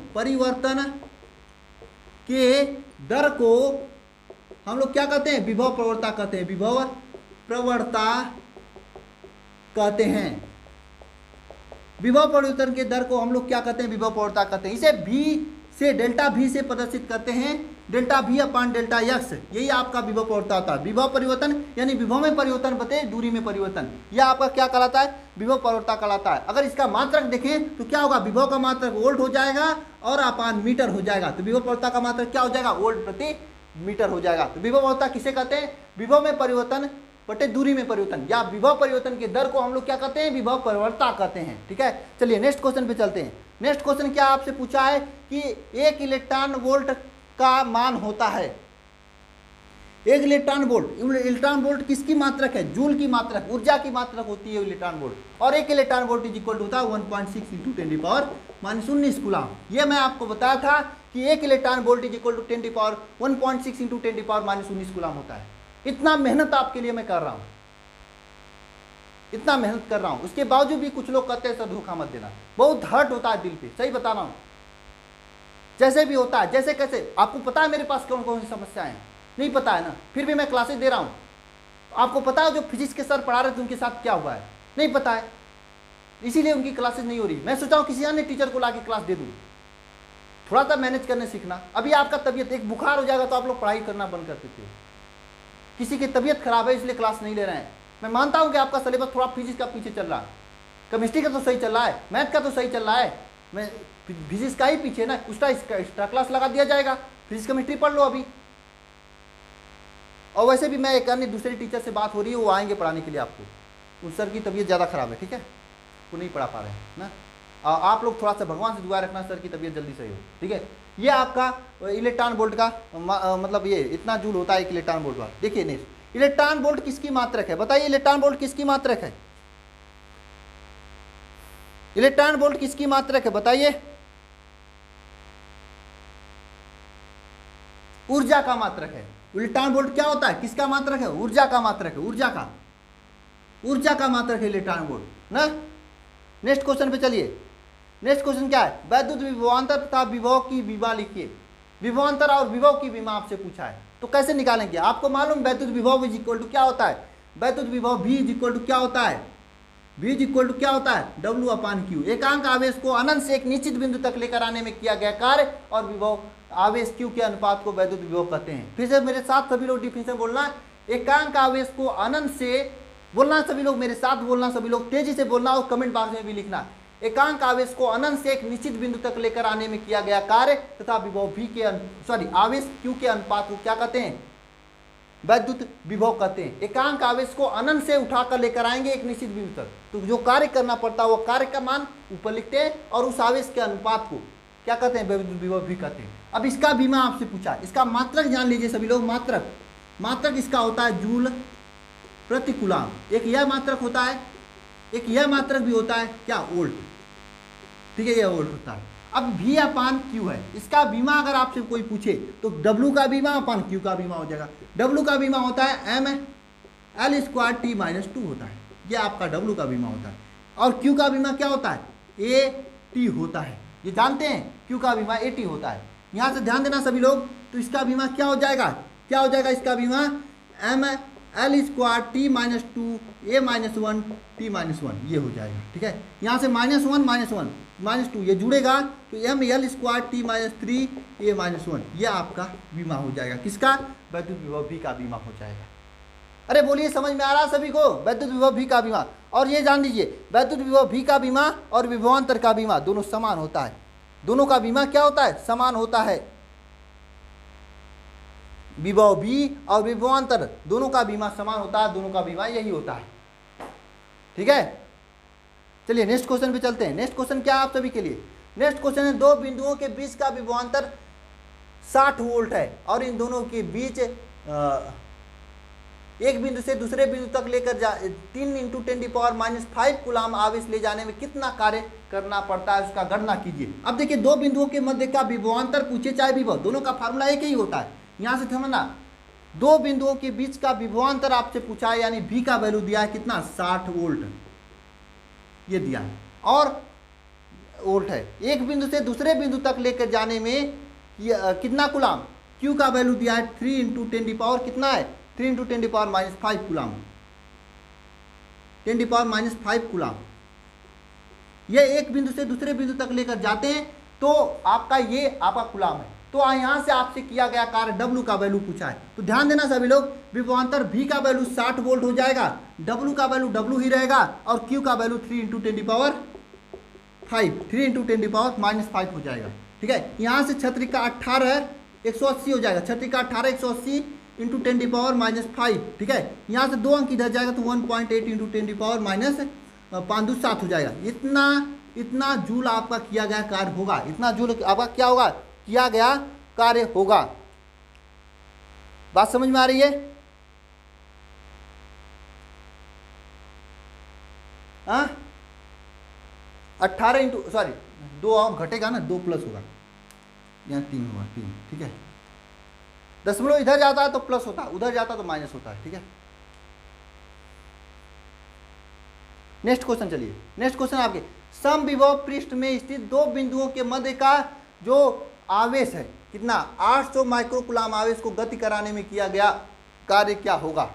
के दर को हम लोग क्या कहते हैं, विभव प्रवणता कहते हैं, विभव प्रवणता कहते हैं। विभव परिवर्तन के दर को हम लोग क्या कहते हैं, विभव प्रवणता कहते हैं। इसे V से डेल्टा V से प्रदर्शित करते हैं, डेल्टा V अपान डेल्टा x, यही आपका विभव प्रवणता होता है। विभव परिवर्तन यानी विभव में परिवर्तन बते दूरी में परिवर्तन, यह आपका क्या कहलाता है, विभव प्रवणता कहलाता है। अगर इसका मात्रक देखें तो क्या होगा, विभव का मात्रक वोल्ट हो जाएगा और अपान मीटर हो जाएगा। तो विभव प्रवणता का मात्रक क्या हो जाएगा, वोल्ट प्रति मीटर हो जाएगा। तो विभव प्रवणता किसे कहते हैं, विभव में परिवर्तन बटे दूरी में परिवर्तन, या विभव परिवर्तन के दर को हम लोग क्या कहते हैं, विभव प्रवणता कहते हैं। ठीक है, चलिए नेक्स्ट क्वेश्चन पे चलते हैं। नेक्स्ट क्वेश्चन क्या आपसे पूछा है कि 1 इलेक्ट्रॉन वोल्ट का मान होता है। 1 इलेक्ट्रॉन वोल्ट किसकी मात्रक है, जूल की मात्रक, ऊर्जा की मात्रक होती है इलेक्ट्रॉन वोल्ट। और 1 इलेक्ट्रॉन वोल्ट इज इक्वल होता है 1.6 × 10⁻⁻19 कूलाम। ये मैं आपको बताया था कि 1 electron volt is equal to 1.6 × 10⁻⁻19 coulomb होता है। इतना मेहनत आपके लिए मैं कर रहा हूँ, इतना मेहनत कर रहा हूं, उसके बावजूद भी कुछ लोग कहते हैं सर धोखा मत देना। बहुत हर्ट होता है दिल पे, सही बता रहा हूं। जैसे भी होता है, जैसे कैसे, आपको पता है मेरे पास कौन कौन सी समस्याएं हैं, नहीं पता है ना, फिर भी मैं क्लासेस दे रहा हूं। आपको पता है जो फिजिक्स के सर पढ़ा रहे थे उनके साथ क्या हुआ है, नहीं पता है, इसीलिए उनकी क्लासेस नहीं हो रही। मैं सोचा हूं किसी अन्य टीचर को लाके क्लास दे दूं। थोड़ा सा मैनेज करने सीखना। अभी आपका तबियत, एक बुखार हो जाएगा तो आप लोग पढ़ाई करना बंद कर देते हो। किसी की तबियत खराब है इसलिए क्लास नहीं ले रहे हैं। मैं मानता हूं कि आपका सिलेबस थोड़ा फिजिक्स का पीछे चल रहा है, केमिस्ट्री का तो सही चल रहा है, मैथ का तो सही चल रहा है, मैं फिजिक्स का ही पीछे ना, उसका एक्स्ट्रा क्लास लगा दिया जाएगा, फिजिक्स केमिस्ट्री पढ़ लो अभी। और वैसे भी मैं एक अन्य दूसरे टीचर से बात हो रही है, वो आएंगे पढ़ाने के लिए आपको। उस सर की तबीयत ज़्यादा खराब है, ठीक है, वो नहीं पढ़ा पा रहे हैं ना। आप लोग थोड़ा सा भगवान से दुआ रखना सर की तबीयत जल्दी सही हो, ठीक है। ये आपका इलेक्ट्रॉन वोल्ट का मतलब ये इतना जूल होता है 1 इलेक्ट्रॉन वोल्ट का। देखिए नेक्स्ट, इलेक्ट्रॉन वोल्ट किसकी मात्रक है, बताइए इलेक्ट्रॉन वोल्ट किसकी मात्रक है, इलेक्ट्रॉन वोल्ट किसकी मात्रक है बताइए। ऊर्जा का मात्रक है। इलेक्ट्रॉन वोल्ट क्या होता है, किसका मात्रक है, ऊर्जा का मात्रक है, ऊर्जा का मात्रक है इलेक्ट्रॉन वोल्ट ना। नेक्स्ट क्वेश्चन पे चलिए। नेक्स्ट क्वेश्चन क्या है, वैद्युत विभवांतर तथा विभव की विमा लिखिए। विभवांतर और विभव की विमा आपसे पूछा है, तो कैसे निकालेंगे। आपको मालूम वैद्युत विभव इज इक्वल टू क्या होता है, वैद्युत विभव V इज इक्वल टू क्या होता है, V इज इक्वल टू क्या होता है, W/Q। एकांक आवेश को अनंत से एक निश्चित बिंदु तक लेकर आने में किया गया कार्य और विभव आवेश Q के अनुपात को वैद्युत विभव कहते हैं। फिर से मेरे साथ सभी लोग डिफिनेशन बोलना, एकांक आवेश को अनंत से बोलना, सभी लोग मेरे साथ बोलना, सभी लोग तेजी से बोलना और कमेंट बॉक्स में भी लिखना। एकांक आवेश को अनंत से एक निश्चित बिंदु तक लेकर आने में किया गया कार्य तथा विभव आवेश Q के अनुपात को क्या कहते हैं, वैद्युत विभव कहते हैं। एकांक आवेश को अनंत से उठाकर लेकर आएंगे एक निश्चित बिंदु तक, तो जो कार्य करना पड़ता है वो कार्य का मान ऊपर लिखते हैं और उस आवेश के अनुपात को क्या कहते हैं, वैद्युत विभव भी कहते हैं। अब इसका बीमा आपसे पूछा, इसका मात्रक जान लीजिए सभी लोग, मात्रक इसका होता है जूल प्रति कूलाम। एक यह मात्रक होता है, एक यह मात्रक भी होता है क्या, वोल्ट, ठीक है, यह वोल्ट होता है। अब V अपान Q है, इसका बीमा अगर आपसे कोई पूछे तो W का बीमा अपान Q का बीमा हो जाएगा। W का बीमा होता है M L square T minus 2 होता है, यह आपका W का बीमा होता है। और Q का बीमा क्या होता है, AT होता है, ये जानते हैं, Q का बीमा AT होता है। यहाँ से ध्यान देना सभी लोग, तो इसका बीमा क्या हो जाएगा, क्या हो जाएगा इसका बीमा, M L square T minus 2 A minus 1 T minus 1, ये हो जाएगा, ठीक है। यहाँ से -1 -2 ये जुड़ेगा तो M L square T minus 3 A minus 1, ये आपका बीमा हो जाएगा, किसका, वैद्युत विभव V का बीमा हो जाएगा। अरे बोलिए, समझ में आ रहा है सभी को, वैद्युत विभव V का बीमा। और ये जान लीजिए, वैद्युत विभव V का बीमा और विभवांतर का बीमा दोनों समान होता है, दोनों का बीमा क्या होता है, समान होता है। विभव V और विभवांतर दोनों का बीमा समान होता है, दोनों का बीमा यही होता है, ठीक है। चलिए नेक्स्ट क्वेश्चन पे चलते हैं। नेक्स्ट क्वेश्चन क्या है आप सभी के लिए, नेक्स्ट क्वेश्चन है, दो बिंदुओं के बीच का विभवांतर 60 वोल्ट है और इन दोनों के बीच एक बिंदु से दूसरे बिंदु तक लेकर 3 × 10⁻⁵ कूलाम आवेश ले जाने में कितना कार्य करना पड़ता है, उसका गणना कीजिए। अब देखिए, दो बिंदुओं के मध्य का विभवांतर पूछे चाहे विभव, दोनों का फार्मूला एक ही होता है। यहाँ से समझना, दो बिंदुओं के बीच का विभवांतर आपसे पूछा है, यानी V का वैल्यू दिया है कितना, 60 वोल्ट ये दिया है, और वोल्ट है। एक बिंदु से दूसरे बिंदु तक लेकर जाने में कितना कूलाम, Q का वैल्यू दिया है 3 × 10⁻, कितना है, 3 × 10⁻⁵ कूलाम, 10⁻⁵ कूलाम। ये एक बिंदु से दूसरे बिंदु तक लेकर जाते हैं तो आपका ये आपका कूलाम है। तो यहाँ से आपसे किया गया कार्य W का वैल्यू पूछा है, तो ध्यान देना सभी लोग, विभवांतर V का वैल्यू 60 वोल्ट हो जाएगा, W का वैल्यू W ही रहेगा, और Q का वैल्यू 3 × 10⁻⁵ हो जाएगा, ठीक है। यहाँ से छत्रिका 18 180 हो जाएगा, छत्रिका 18 180 × 10⁻⁵, ठीक है। यहाँ से 2 अंक इधर जाएगा तो 1.8 × 10⁻⁵ हो जाएगा। इतना जूल आपका किया गया कार्य होगा, इतना जूल आपका क्या होगा, किया गया कार्य होगा। बात समझ में आ रही है, हाँ। 18 इंटू, सॉरी 2 और घटेगा ना, 2 प्लस होगा, यहाँ 3 होगा, 3, ठीक है। दशमलव इधर जाता है तो प्लस होता है, उधर जाता है तो माइनस होता है, ठीक है। नेक्स्ट क्वेश्चन, चलिए नेक्स्ट क्वेश्चन आपके, समविभव पृष्ठ में स्थित दो बिंदुओं के मध्य का जो आवेश है कितना, 800 माइक्रोकूलाम आवेश को गति कराने में किया गया कार्य क्या होगा।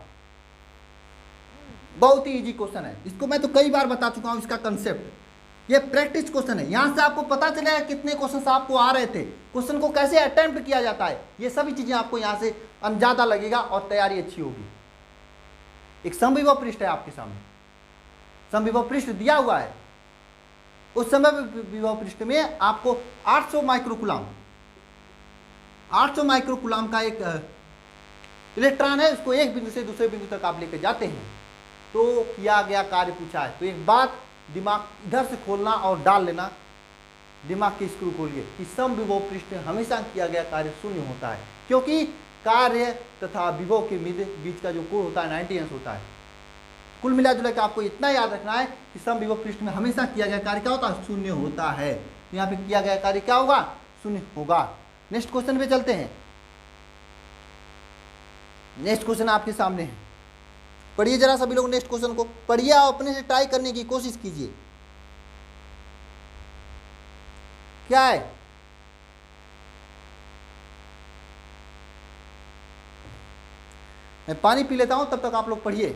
बहुत ही इजी क्वेश्चन है, इसको मैं तो कई बार बता चुका हूं, इसका कंसेप्ट, ये प्रैक्टिस क्वेश्चन है। यहां से आपको पता चलेगा कितने क्वेश्चन आपको आ रहे थे, क्वेश्चन को कैसे अटेम्प्ट किया जाता है, ये सभी चीजें आपको यहां से अंदाजा लगेगा और तैयारी अच्छी होगी। एक समविभव पृष्ठ है आपके सामने, समविभव पृष्ठ दिया हुआ है, उस समविभव पृष्ठ में आपको 800 माइक्रोकूलाम का एक इलेक्ट्रॉन है, उसको एक बिंदु से दूसरे बिंदु तक आप लेकर जाते हैं, तो किया गया कार्य पूछा है। तो एक बात दिमाग इधर से खोलना और डाल लेना, दिमाग के स्क्रू खोलिए कि समविभव पृष्ठ में हमेशा किया गया कार्य शून्य होता है, क्योंकि कार्य तथा विभव के बीच का जो कोण होता है 90 अंश होता है। कुल मिला जुला के आपको इतना याद रखना है कि समविभव पृष्ठ में हमेशा किया गया कार्य क्या होता है, शून्य होता है। यहाँ पे किया गया कार्य क्या होगा, शून्य होगा। नेक्स्ट क्वेश्चन पे चलते हैं। नेक्स्ट क्वेश्चन आपके सामने है, पढ़िए जरा सभी लोग, नेक्स्ट क्वेश्चन को पढ़िए और अपने से ट्राई करने की कोशिश कीजिए। क्या है, मैं पानी पी लेता हूं, तब तक आप लोग पढ़िए।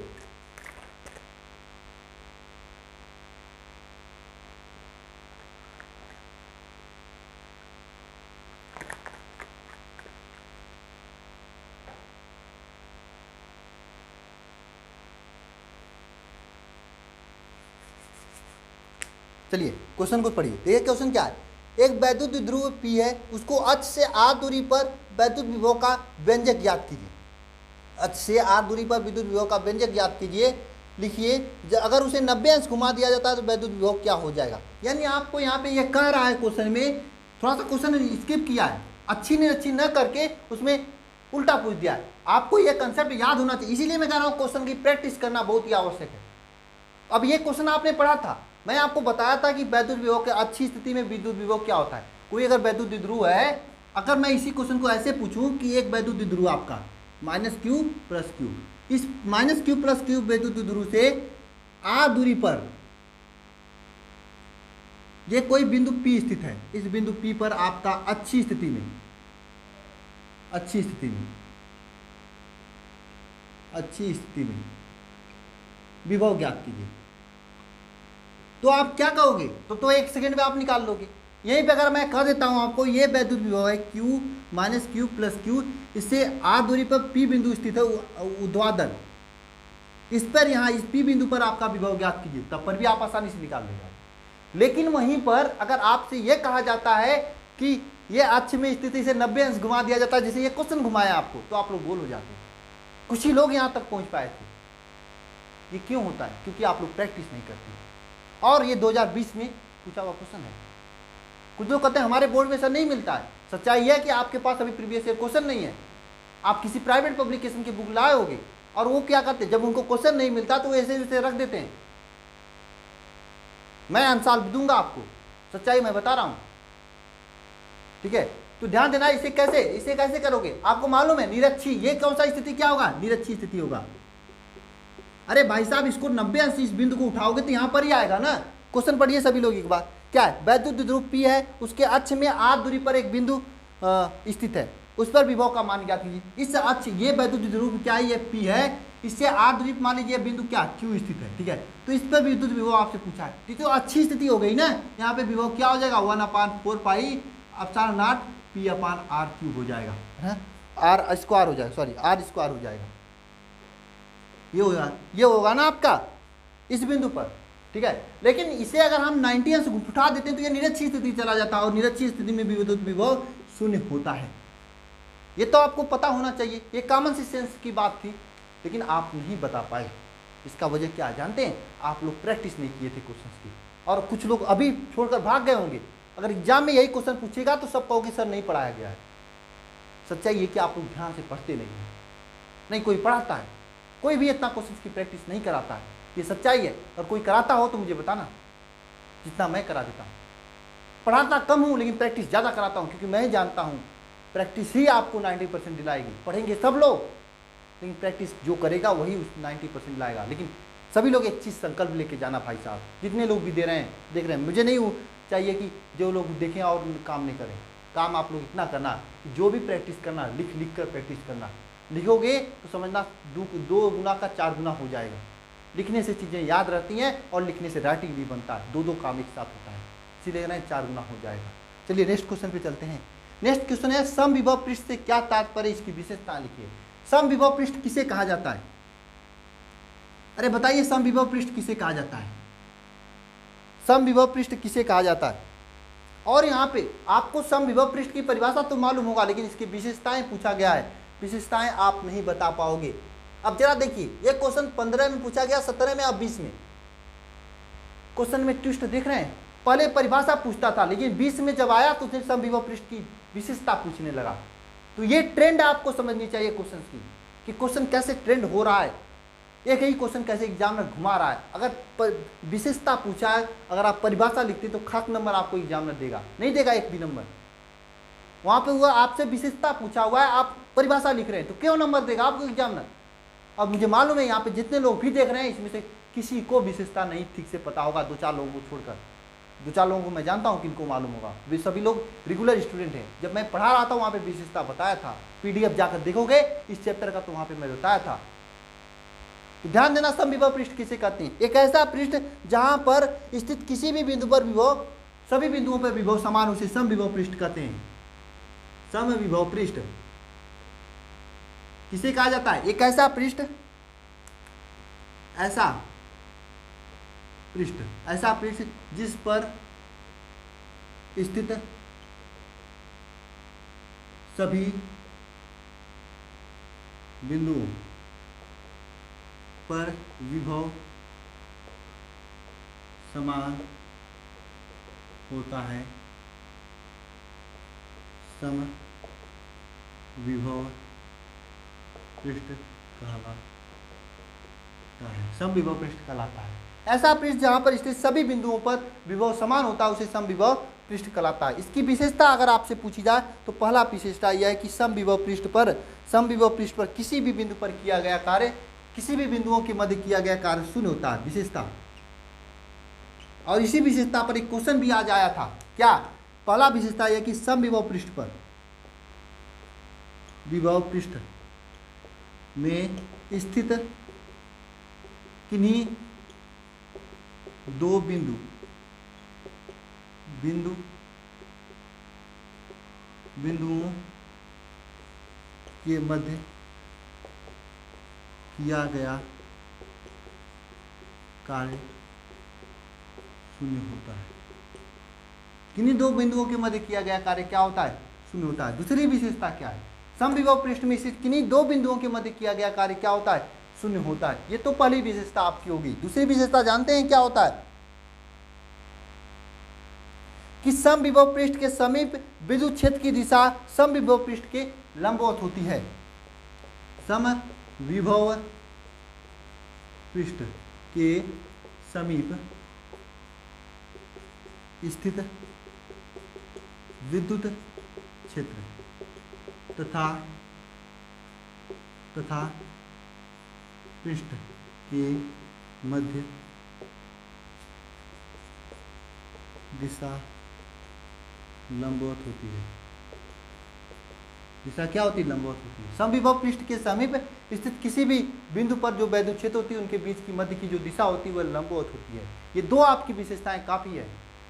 चलिए क्वेश्चन को पढ़िए। देखिए क्वेश्चन क्या है, एक वैद्युत ध्रुव P है, उसको अक्ष से r दूरी पर वैद्युत विभव का व्यंजक ज्ञात कीजिए। अक्ष से r दूरी पर विद्युत विभव का व्यंजक ज्ञात कीजिए। लिखिए, अगर उसे 90 अंश घुमा दिया जाता है तो वैद्युत विभव क्या हो जाएगा। यानी आपको यहाँ पे ये कह रहा है क्वेश्चन में थोड़ा सा क्वेश्चन स्किप किया है, अच्छी न करके उसमें उल्टा पूछ दिया है। आपको यह कंसेप्ट याद होना चाहिए, इसीलिए मैं कह रहा हूँ क्वेश्चन की प्रैक्टिस करना बहुत ही आवश्यक है। अब ये क्वेश्चन आपने पढ़ा था, मैं आपको बताया था कि वैद्युत विभव के अच्छी स्थिति में विद्युत विभव क्या होता है। कोई अगर वैद्युत द्विध्रुव है, अगर मैं इसी क्वेश्चन को ऐसे पूछूं कि एक वैद्युत द्विध्रुव आपका -q + q, इस -q + q वैद्युत द्विध्रुव से r दूरी पर ये कोई बिंदु P स्थित है, इस बिंदु P पर आपका अच्छी स्थिति में विभव ज्ञात कीजिए, तो आप क्या कहोगे? तो 1 सेकंड में आप निकाल लोगे। यहीं पे अगर मैं कह देता हूं आपको ये वैद्युत विभव है Q -q + q, इससे r दूरी पर P बिंदु स्थित है ऊर्ध्वाधर, इस पर यहाँ इस P बिंदु पर आपका विभव ज्ञात कीजिए, तब पर भी आप आसानी से निकाल लेंगे। लेकिन वहीं पर अगर आपसे यह कहा जाता है कि ये अक्ष में स्थिति से 90 अंश घुमा दिया जाता है, जैसे ये क्वेश्चन घुमाया आपको, तो आप लोग गोल हो जाते हैं। कुछ ही लोग यहाँ तक पहुँच पाए थे। ये क्यों होता है? क्योंकि आप लोग प्रैक्टिस नहीं करते। और ये 2020 में पूछा हुआ क्वेश्चन है। कुछ लोग कहते हैं हमारे बोर्ड में सर नहीं मिलता है। सच्चाई है कि आपके पास अभी प्रीवियस ईयर क्वेश्चन नहीं है। आप किसी प्राइवेट पब्लिकेशन की बुक लाए होगे, और वो क्या करते हैं, जब उनको क्वेश्चन नहीं मिलता तो ऐसे वैसे रख देते हैं। मैं आंसर दूंगा आपको, सच्चाई मैं बता रहा हूं, ठीक है? तो ध्यान देना, इसे कैसे करोगे? आपको मालूम है निरक्षी, ये कौन सा स्थिति क्या होगा? निरक्षी स्थिति होगा। अरे भाई साहब, इसको 90 अंश इस बिंदु को उठाओगे तो यहां पर ही आएगा ना। क्वेश्चन पढ़िए सभी लोग एक बार। क्या है? वैद्युत द्विध्रुव P है, उसके अक्ष में r दूरी पर एक बिंदु स्थित है, उस पर विभव का मान ज्ञात कीजिए। इस अक्ष, ये वैद्युत द्विध्रुव क्या है? ये P है, इससे r दूरी पर मान लीजिए बिंदु क्या Q स्थित है, ठीक है? तो इस पर विद्युत विभव आपसे पूछा है, ठीक है? तो अच्छी स्थिति हो गई ना। यहाँ पे विभव क्या हो जाएगा? 1/4 पाई ε0 P/r³ हो जाएगा, r स्क्वायर हो जाएगा, सॉरी r स्क्वायर हो जाएगा। ये होगा ना आपका इस बिंदु पर, ठीक है? लेकिन इसे अगर हम 90 अंश उठा देते हैं तो ये निरक्षी स्थिति चला जाता है, और निरक्षी स्थिति में विद्युत विभव 0 होता है। ये तो आपको पता होना चाहिए, ये कॉमन सेंस की बात थी, लेकिन आप नहीं बता पाए। इसका वजह क्या जानते हैं? आप लोग प्रैक्टिस नहीं किए थे क्वेश्चंस की, और कुछ लोग अभी छोड़कर भाग गए होंगे। अगर एग्जाम में यही क्वेश्चन पूछेगा तो सब कहोगे सर नहीं पढ़ाया गया है। सच्चाई ये कि आप लोग ध्यान से पढ़ते नहीं हैं, नहीं कोई पढ़ाता है, कोई भी इतना क्वेश्चन की प्रैक्टिस नहीं कराता है, ये सच्चाई है। और कोई कराता हो तो मुझे बताना, जितना मैं करा देता हूँ। पढ़ाता कम हूँ लेकिन प्रैक्टिस ज़्यादा कराता हूँ, क्योंकि मैं जानता हूँ प्रैक्टिस ही आपको 90% दिलाएगी। पढ़ेंगे सब लोग, लेकिन प्रैक्टिस जो करेगा वही उस 90% लाएगा। लेकिन सभी लोग एक चीज़ संकल्प लेके जाना भाई साहब, जितने लोग भी देख रहे हैं, मुझे नहीं चाहिए कि जो लोग देखें और काम नहीं करें। काम आप लोग इतना करना, जो भी प्रैक्टिस करना, लिख कर प्रैक्टिस करना। लिखोगे तो समझना 2 गुना का 4 गुना हो जाएगा। लिखने से चीज़ें याद रहती हैं, और लिखने से राइटिंग भी बनता है, 2 काम एक साथ होता है, इसीलिए ना 4 गुना हो जाएगा। चलिए नेक्स्ट क्वेश्चन पे चलते हैं। नेक्स्ट क्वेश्चन है समविभव पृष्ठ से क्या तात्पर्य, इसकी विशेषता लिखिए। समविभव पृष्ठ किसे कहा जाता है? अरे बताइए, समविभव पृष्ठ किसे कहा जाता है? समविभव पृष्ठ किसे कहा जाता है? और यहाँ पे आपको समविभव पृष्ठ की परिभाषा तो मालूम होगा, लेकिन इसकी विशेषताएं पूछा गया है, विशेषताएं आप नहीं बता पाओगे। अब जरा देखिए, ये क्वेश्चन 15 में पूछा गया, 17 में, अब 20 में। क्वेश्चन में ट्विस्ट देख रहे हैं? पहले परिभाषा पूछता था, लेकिन 20 में जब आया तो उसने समविभव पृष्ठ की विशेषता पूछने लगा। तो ये ट्रेंड आपको समझनी चाहिए क्वेश्चन की, कि क्वेश्चन कैसे ट्रेंड हो रहा है, एक ही क्वेश्चन कैसे एग्जामिनर घुमा रहा है। अगर विशेषता पूछा है, अगर आप परिभाषा लिखते तो खाक नंबर आपको एग्जामिनर देगा, नहीं देगा एक भी नंबर। वहाँ पे हुआ आपसे विशेषता पूछा हुआ है, आप परिभाषा लिख रहे हैं, तो क्यों नंबर देगा आपको एग्जामिनर? अब मुझे मालूम है यहाँ पे जितने लोग भी देख रहे हैं, इसमें से किसी को विशेषता नहीं ठीक से पता होगा, 2-4 लोगों को छोड़कर। 2-4 लोगों को मैं जानता हूँ किनको मालूम होगा, वे सभी लोग रेगुलर स्टूडेंट हैं। जब मैं पढ़ा रहा था वहाँ पे विशेषता बताया था, PDF जाकर देखोगे इस चैप्टर का, तो वहाँ पे मैं बताया था। तो ध्यान देना, समविभव पृष्ठ किसे कहते हैं? एक ऐसा पृष्ठ जहाँ पर स्थित किसी भी बिंदु पर विभव, सभी बिंदुओं पर विभव समान, उसे समविभव पृष्ठ कहते हैं। समविभव पृष्ठ किसे कहा जाता है? एक ऐसा पृष्ठ, ऐसा पृष्ठ जिस पर स्थित सभी बिंदुओं पर विभव समान होता है, सम विभव पृष्ठ कहलाता है। सम विभव पृष्ठ कहलाता है ऐसा पृष्ठ जहां पर स्थित सभी बिंदुओं पर विभव समान होता है, उसे सम विभव पृष्ठ कहलाता है। इसकी विशेषता अगर आपसे पूछी जाए तो पहला विशेषता यह है कि सम विभव पृष्ठ पर किसी भी बिंदु पर किया गया कार्य, किसी भी बिंदुओं के मध्य किया गया कार्य शून्य होता है, विशेषता। और इसी विशेषता पर एक क्वेश्चन भी आज आया था। क्या? पहला विशेषता यह कि सम विभव पृष्ठ पर, विभव पृष्ठ में स्थित किन्हीं दो बिंदुओं के मध्य किया गया कार्य शून्य होता है। किन्हीं दो बिंदुओं के मध्य किया गया कार्य क्या होता है? शून्य होता है। दूसरी विशेषता क्या है? समविभव पृष्ठ में स्थित किन्हीं दो बिंदुओं के मध्य किया गया कार्य क्या होता है? शून्य होता है। ये तो पहली विशेषता आपकी होगी। दूसरी विशेषता जानते हैं क्या होता है? कि समविभव पृष्ठ के समीप विद्युत क्षेत्र की दिशा समविभव पृष्ठ के लंबवत होती है। समविभव पृष्ठ के समीप स्थित विद्युत क्षेत्र तथा पृष्ठ के मध्य दिशा लंबवत होती है। दिशा क्या होती है? लंबवत होती है। समविभव पृष्ठ के समीप स्थित किसी भी बिंदु पर जो वैद्युत क्षेत्र होती है उनके बीच की मध्य की जो दिशा होती है वह लंबवत होती है। ये दो आपकी विशेषताएं काफी है।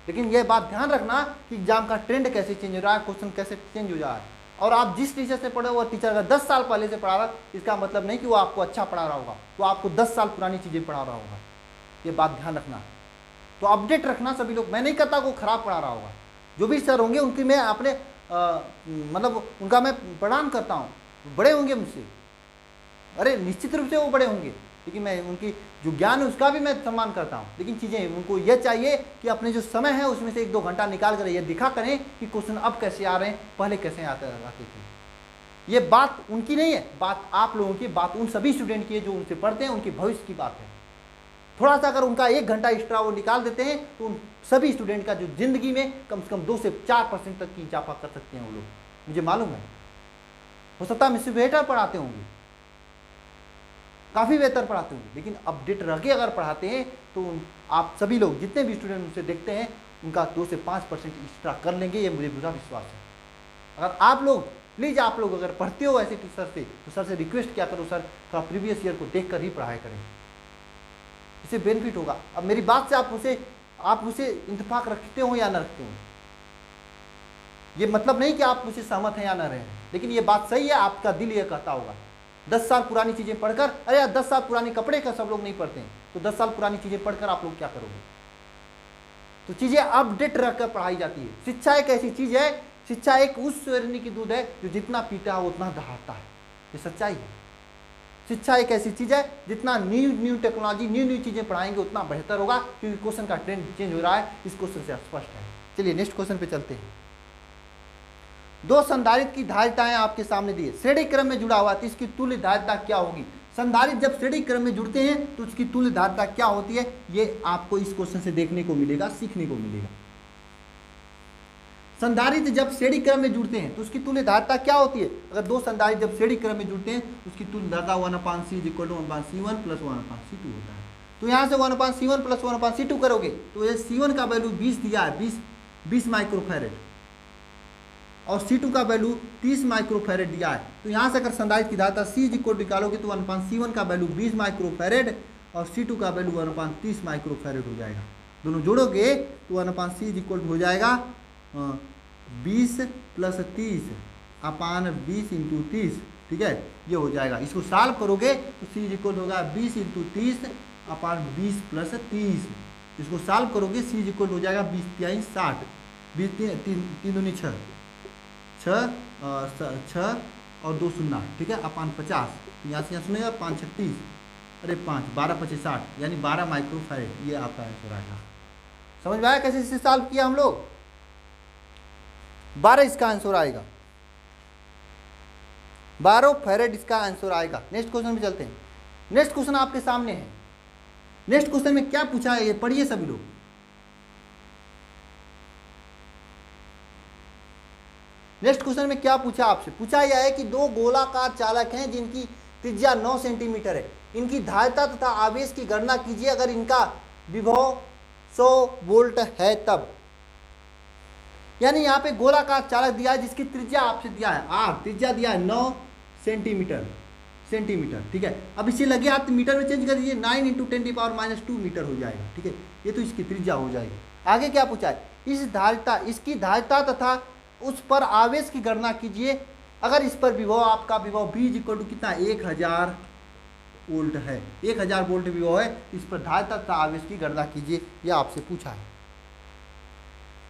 लेकिन यह बात ध्यान रखना कि एग्जाम का ट्रेंड कैसे चेंज हो रहा है, क्वेश्चन कैसे चेंज हो जा रहा है। और आप जिस टीचर से पढ़े वो टीचर अगर 10 साल पहले से पढ़ा रहा है, इसका मतलब नहीं कि वो आपको अच्छा पढ़ा रहा होगा, वो आपको 10 साल पुरानी चीजें पढ़ा रहा होगा। ये बात ध्यान रखना। तो अपडेट रखना सभी लोग। मैं नहीं कहता वो खराब पढ़ा रहा होगा। जो भी सर होंगे उनकी मैं अपने मतलब उनका मैं प्रणाम करता हूँ, बड़े होंगे मुझसे, अरे निश्चित रूप से वो बड़े होंगे, लेकिन मैं उनकी जो ज्ञान है उसका भी मैं सम्मान करता हूँ। लेकिन चीज़ें उनको यह चाहिए कि अपने जो समय है उसमें से 1-2 घंटा निकाल कर ये दिखा करें कि क्वेश्चन अब कैसे आ रहे हैं, पहले कैसे आते थे। ये बात उनकी नहीं है, बात आप लोगों की, बात उन सभी स्टूडेंट की है जो उनसे पढ़ते हैं, उनके भविष्य की बात है। थोड़ा सा अगर उनका 1 घंटा एक्स्ट्रा वो निकाल देते हैं तो उन सभी स्टूडेंट का जो जिंदगी में कम से कम 2 से 4% तक की इजाफा कर सकते हैं वो लोग, मुझे मालूम है। हो सकता है मुझसे बेहतर पढ़ाते होंगे, काफ़ी बेहतर पढ़ाते होंगे, लेकिन अपडेट रह के अगर पढ़ाते हैं तो आप सभी लोग जितने भी स्टूडेंट उनसे देखते हैं उनका 2 से 5% एक्स्ट्रा कर लेंगे, ये मुझे पूरा विश्वास है। अगर आप लोग प्लीज़ आप लोग अगर पढ़ते हो ऐसे टीचर से तो सर से रिक्वेस्ट क्या करो, सर थोड़ा प्रीवियस ईयर को देख कर ही पढ़ाई करें, इससे बेनिफिट होगा। अब मेरी बात से आप मुझसे इंतफाक रखते हो या न रखते हो, ये मतलब नहीं कि आप मुझसे सहमत हैं या न रहे हैं, लेकिन ये बात सही है, आपका दिल ये कहता होगा। 10 साल पुरानी चीज़ें पढ़कर, अरे यार 10 साल पुरानी कपड़े का सब लोग नहीं पढ़ते हैं, तो 10 साल पुरानी चीज़ें पढ़कर आप लोग क्या करोगे? तो चीज़ें अपडेट रखकर पढ़ाई जाती है। शिक्षा एक ऐसी चीज़ है, शिक्षा एक उस श्रेणी की दूध है जो जितना पीता है उतना दहाड़ता है, ये सच्चाई है। शिक्षा एक ऐसी चीज़ है जितना न्यू टेक्नोलॉजी न्यू चीज़ें पढ़ाएंगे उतना बेहतर होगा, क्योंकि क्वेश्चन का ट्रेंड चेंज हो रहा है, इस क्वेश्चन से स्पष्ट है। चलिए नेक्स्ट क्वेश्चन पे चलते हैं। 2 संधारित्र की धारिताएं आपके सामने दी है, श्रेणी क्रम में जुड़ा हुआ है, तो इसकी तुल्य धारिता क्या होगी? संधारित्र जब श्रेणी क्रम में जुड़ते हैं तो उसकी तुल्य धारिता क्या होती है, ये आपको इस क्वेश्चन से देखने को मिलेगा, सीखने को मिलेगा। संधारित्र जब श्रेणी क्रम में जुड़ते हैं तो उसकी तुल्य धारिता क्या होती है? अगर 2 संधारित्र जब श्रेणी क्रम में जुड़ते हैं उसकी तुल्य धारिता 1/c = 1/c1 + 1/c2 होता है। तो यहाँ से 1/c1 + 1/c2 करोगे तो ये c1 का वैल्यू 20 दिया है, 20 माइक्रोफैरेड, और c2 का वैल्यू 30 माइक्रोफैरेड दिया है। तो यहाँ से अगर संधारित्र की धारिता c = निकालोगे तो 1/c1 का वैल्यू 20 माइक्रोफैरेड और c2 का वैल्यू 1/30 माइक्रोफैरेड हो जाएगा। दोनों जोड़ोगे तो 1/c = हो जाएगा 20 + 30/20 × 30, ठीक है, ये हो जाएगा। इसको सॉल्व करोगे तो c = होगा 20 × 30/20 + 30। इसको सॉल्व करोगे c = हो जाएगा 20 × 3 = 60, 20 × 3 = 6 और 2 0, ठीक है, /50। तो यहाँ से यहाँ सुनेगा 5 × 36, अरे 5 12 × 25 60, यानी 12 माइक्रोफैरेड, ये आपका आंसर आएगा। समझ में आया कैसे इसे सॉल्व किया हम लोग? 12 इसका आंसर आएगा। 12 फैरेड इसका आंसर आएगा। नेक्स्ट क्वेश्चन पे चलते हैं। नेक्स्ट क्वेश्चन आपके सामने है। नेक्स्ट क्वेश्चन में क्या पूछा है ये पढ़िए सभी लोग। नेक्स्ट क्वेश्चन में क्या पूछा आपसे, पूछा यह है कि दो गोलाकार चालक हैं जिनकी त्रिज्या 9 सेंटीमीटर है, इनकी धारिता तथा आवेश की गणना कीजिए अगर इनका विभव 100 वोल्ट है तब। यानी यहाँ पे गोलाकार चालक दिया है जिसकी त्रिज्या आपसे दिया है आर, त्रिज्या दिया है 9 सेंटीमीटर, ठीक है। अब इसे लगे आप मीटर में चेंज कर दीजिए, 9 × 10⁻² मीटर हो जाएगा, ठीक है। ये तो इसकी त्रिज्या हो जाएगी। आगे क्या पूछा है, इसकी धारिता तथा उस पर आवेश की गणना कीजिए अगर इस पर विभव आपका विभव V = कितना 1000 वोल्ट है, 1000 वोल्ट विभव है, इस पर धारिता तथा आवेश की गणना कीजिए, यह आपसे पूछा है।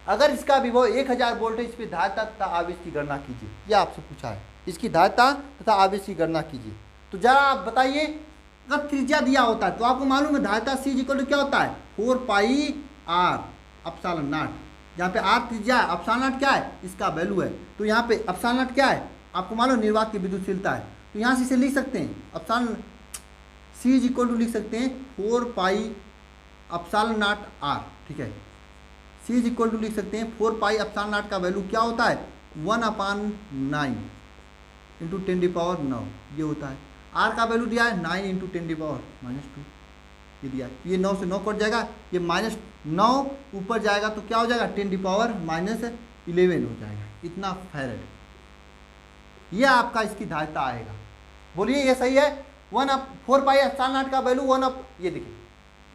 अगर इसका विभव 1000 वोल्ट है, इस पर धारिता तथा आवेश की गणना कीजिए, यह आपसे पूछा है। इसकी धारिता तथा आवेश की गणना कीजिए। तो जरा आप बताइए, अगर त्रिज्या दिया होता है तो आपको मालूम है धारिता C = क्या होता है 4πr∈0। यहाँ पे r त्रिज्या है, ε0 क्या है इसका वैल्यू है, तो यहाँ पे ε0 क्या है आपको मालूम, निर्वात की विद्युतशीलता है। तो यहाँ से इसे लिख सकते हैं ε C = लिख सकते हैं 4πε0r, ठीक है। C = लिख सकते हैं 4πε0 का वैल्यू क्या होता है 1/9 × 10⁻⁹ ये होता है। r का वैल्यू दिया है 9 × 10⁻², ये दिया है। ये 9 से 9 कट जाएगा, ये -9 ऊपर जाएगा तो क्या हो जाएगा 10⁻11 हो जाएगा, इतना फैरेड। ये आपका इसकी धारिता आएगा। बोलिए ये सही है। 4πε0 का वैल्यू ये देखिए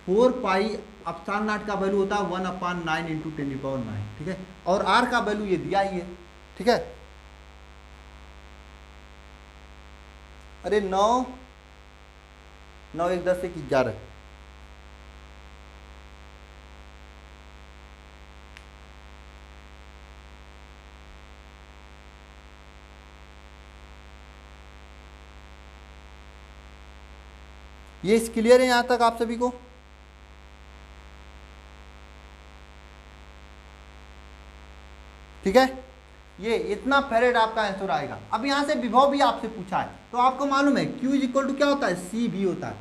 4πε0 का वैल्यू होता है 1/9 × 10⁻⁹, ठीक है। और r का वैल्यू ये दिया ही है, ठीक है। अरे 9 9 1 10 1 11, ये क्लियर है यहां तक आप सभी को? ठीक है, ये इतना फैरेड आपका आंसर आएगा। अब यहाँ से विभव भी आपसे पूछा है तो आपको मालूम है Q = क्या होता है C भी होता है।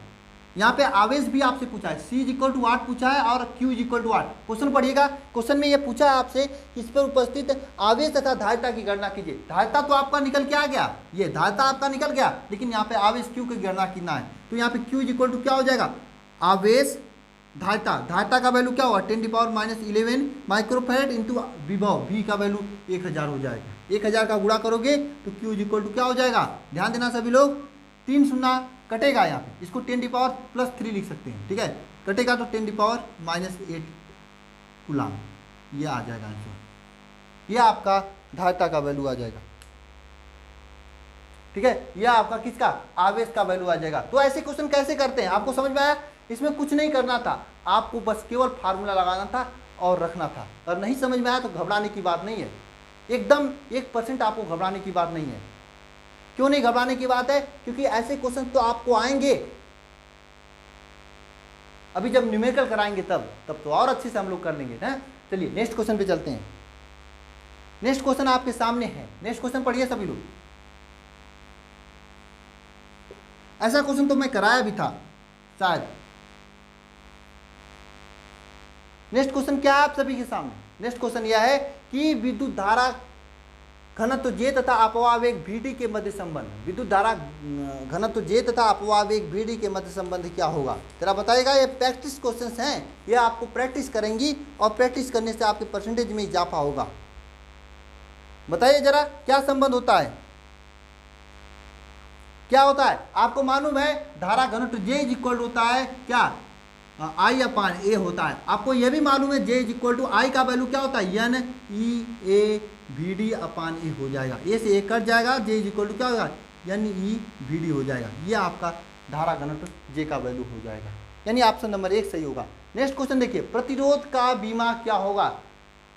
यहाँ पे आवेश भी आपसे पूछा है, C = वाट पूछा है और Q = वाट। क्वेश्चन पढ़िएगा, क्वेश्चन में ये पूछा है आपसे इस पर उपस्थित आवेश तथा धारिता की गणना कीजिए। धारिता तो आपका निकल के आ गया, ये धारिता आपका निकल गया, लेकिन यहाँ पे आवेश Q की गणना करना है। तो यहाँ पे Q = क्या हो जाएगा आवेश धारिता, धारिता का वैल्यू क्या होगा 10⁻11 माइक्रोफैरेड इंटू विभव V का वैल्यू 1000 हो जाएगा। 1000 का गुणा करोगे तो Q = क्या हो जाएगा, ध्यान देना सभी लोग, 3 शून्य कटेगा यहाँ पे, इसको 10⁻+3 लिख सकते हैं, ठीक है। कटेगा तो 10⁻−8 कूलाम, ये आ जाएगा आंसर। ये आपका धारिता का वैल्यू आ जाएगा, ठीक है। यह आपका किसका आवेश का वैल्यू आ जाएगा। तो ऐसे क्वेश्चन कैसे करते हैं आपको समझ में आया? इसमें कुछ नहीं करना था, आपको बस केवल फार्मूला लगाना था और रखना था। और नहीं समझ में आया तो घबराने की बात नहीं है, एकदम 1% आपको घबराने की बात नहीं है। क्यों नहीं घबराने की बात है? क्योंकि ऐसे क्वेश्चन तो आपको आएंगे, अभी जब न्यूमेरिकल कराएंगे तब तो और अच्छे से हम लोग कर लेंगे ना। चलिए नेक्स्ट क्वेश्चन पे चलते हैं। नेक्स्ट क्वेश्चन आपके सामने है, नेक्स्ट क्वेश्चन पढ़िए सभी लोग। ऐसा क्वेश्चन तो मैं कराया भी था शायद। नेक्स्ट क्वेश्चन क्या है आप सभी के सामने? नेक्स्ट क्वेश्चन यह है कि विद्युत धारा घनत्व J तथा अपवाहवेग Vd के मध्य संबंध, विद्युत धारा घनत्व J तथा अपवाहवेग Vd के मध्य संबंध क्या होगा? जरा बताइएगा। ये प्रैक्टिस क्वेश्चंस हैं, ये आपको प्रैक्टिस करेंगी और प्रैक्टिस करने से आपके परसेंटेज में इजाफा होगा। बताइए जरा क्या संबंध होता है, क्या होता है? आपको मालूम है धारा घनत्व J = होता है क्या I/A होता है। आपको यह भी मालूम है J = I का वैल्यू क्या होता है NeVd/A हो जाएगा। A से A कट जाएगा, J = क्या होगा NeVd हो जाएगा। ये आपका धारा घनत्व J का वैल्यू हो जाएगा, यानी ऑप्शन नंबर 1 सही होगा। नेक्स्ट क्वेश्चन देखिए, प्रतिरोध का बीमा क्या होगा?